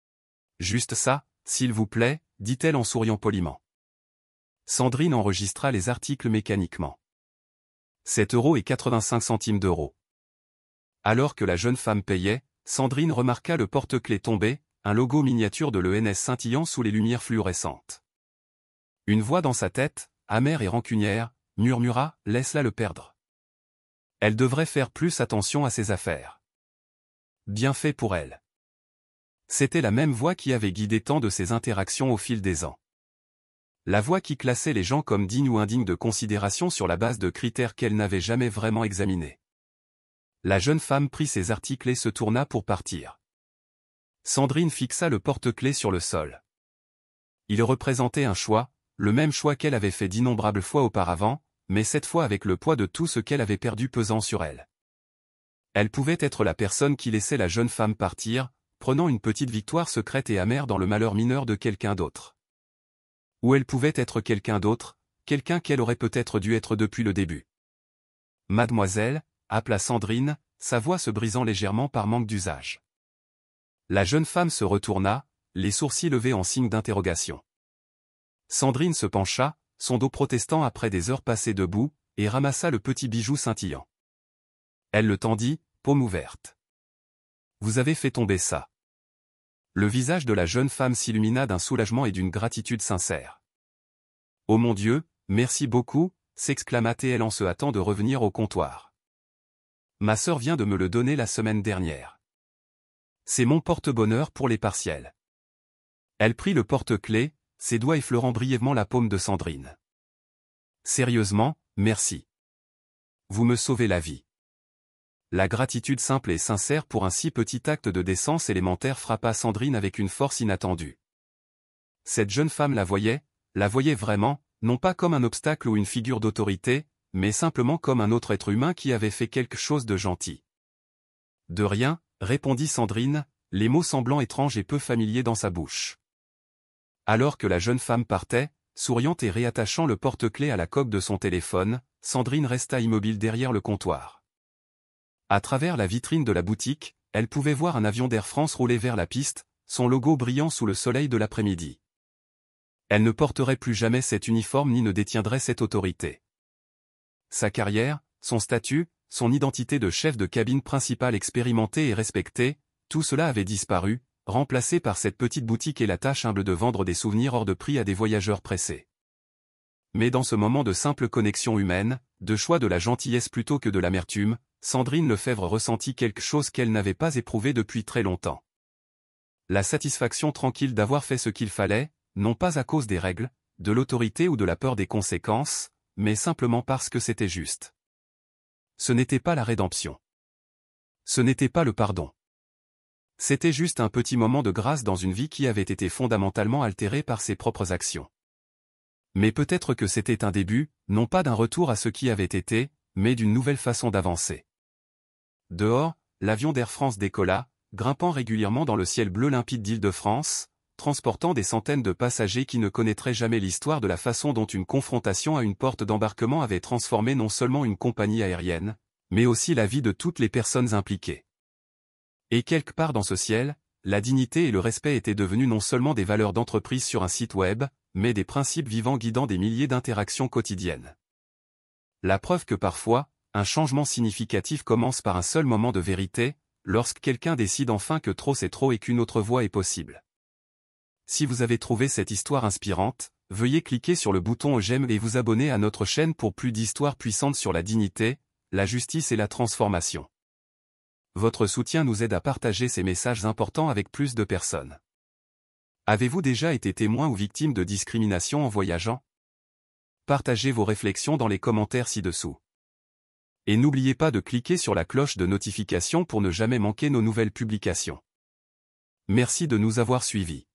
« Juste ça, s'il vous plaît », dit-elle en souriant poliment. Sandrine enregistra les articles mécaniquement. 7,85 €. Alors que la jeune femme payait, Sandrine remarqua le porte-clés tomber, un logo miniature de l'ENS scintillant sous les lumières fluorescentes. Une voix dans sa tête, amère et rancunière, murmura « Laisse-la le perdre. Elle devrait faire plus attention à ses affaires. » Bien fait pour elle. C'était la même voix qui avait guidé tant de ses interactions au fil des ans. La voix qui classait les gens comme dignes ou indignes de considération sur la base de critères qu'elle n'avait jamais vraiment examinés. La jeune femme prit ses articles et se tourna pour partir. Sandrine fixa le porte-clés sur le sol. Il représentait un choix, le même choix qu'elle avait fait d'innombrables fois auparavant, mais cette fois avec le poids de tout ce qu'elle avait perdu pesant sur elle. Elle pouvait être la personne qui laissait la jeune femme partir, prenant une petite victoire secrète et amère dans le malheur mineur de quelqu'un d'autre. Ou elle pouvait être quelqu'un d'autre, quelqu'un qu'elle aurait peut-être dû être depuis le début. « Mademoiselle », appela Sandrine, sa voix se brisant légèrement par manque d'usage. La jeune femme se retourna, les sourcils levés en signe d'interrogation. Sandrine se pencha, son dos protestant après des heures passées debout, et ramassa le petit bijou scintillant. Elle le tendit, paume ouverte. « Vous avez fait tomber ça. » Le visage de la jeune femme s'illumina d'un soulagement et d'une gratitude sincère. « Oh mon Dieu, merci beaucoup », s'exclama-t-elle en se hâtant de revenir au comptoir. « Ma sœur vient de me le donner la semaine dernière. C'est mon porte-bonheur pour les partiels. » Elle prit le porte-clés, ses doigts effleurant brièvement la paume de Sandrine. « Sérieusement, merci. Vous me sauvez la vie. » La gratitude simple et sincère pour un si petit acte de décence élémentaire frappa Sandrine avec une force inattendue. Cette jeune femme la voyait vraiment, non pas comme un obstacle ou une figure d'autorité, mais simplement comme un autre être humain qui avait fait quelque chose de gentil. « De rien », répondit Sandrine, les mots semblant étranges et peu familiers dans sa bouche. Alors que la jeune femme partait, souriante et réattachant le porte-clés à la coque de son téléphone, Sandrine resta immobile derrière le comptoir. À travers la vitrine de la boutique, elle pouvait voir un avion d'Air France rouler vers la piste, son logo brillant sous le soleil de l'après-midi. Elle ne porterait plus jamais cet uniforme ni ne détiendrait cette autorité. Sa carrière, son statut, son identité de chef de cabine principale expérimenté et respecté, tout cela avait disparu, remplacé par cette petite boutique et la tâche humble de vendre des souvenirs hors de prix à des voyageurs pressés. Mais dans ce moment de simple connexion humaine, de choix de la gentillesse plutôt que de l'amertume, Sandrine Lefebvre ressentit quelque chose qu'elle n'avait pas éprouvé depuis très longtemps. La satisfaction tranquille d'avoir fait ce qu'il fallait, non pas à cause des règles, de l'autorité ou de la peur des conséquences, mais simplement parce que c'était juste. Ce n'était pas la rédemption. Ce n'était pas le pardon. C'était juste un petit moment de grâce dans une vie qui avait été fondamentalement altérée par ses propres actions. Mais peut-être que c'était un début, non pas d'un retour à ce qui avait été, mais d'une nouvelle façon d'avancer. Dehors, l'avion d'Air France décolla, grimpant régulièrement dans le ciel bleu limpide d'Île-de-France, transportant des centaines de passagers qui ne connaîtraient jamais l'histoire de la façon dont une confrontation à une porte d'embarquement avait transformé non seulement une compagnie aérienne, mais aussi la vie de toutes les personnes impliquées. Et quelque part dans ce ciel, la dignité et le respect étaient devenus non seulement des valeurs d'entreprise sur un site web, mais des principes vivants guidant des milliers d'interactions quotidiennes. La preuve que parfois, un changement significatif commence par un seul moment de vérité, lorsque quelqu'un décide enfin que trop c'est trop et qu'une autre voie est possible. Si vous avez trouvé cette histoire inspirante, veuillez cliquer sur le bouton j'aime et vous abonner à notre chaîne pour plus d'histoires puissantes sur la dignité, la justice et la transformation. Votre soutien nous aide à partager ces messages importants avec plus de personnes. Avez-vous déjà été témoin ou victime de discrimination en voyageant? Partagez vos réflexions dans les commentaires ci-dessous. Et n'oubliez pas de cliquer sur la cloche de notification pour ne jamais manquer nos nouvelles publications. Merci de nous avoir suivis.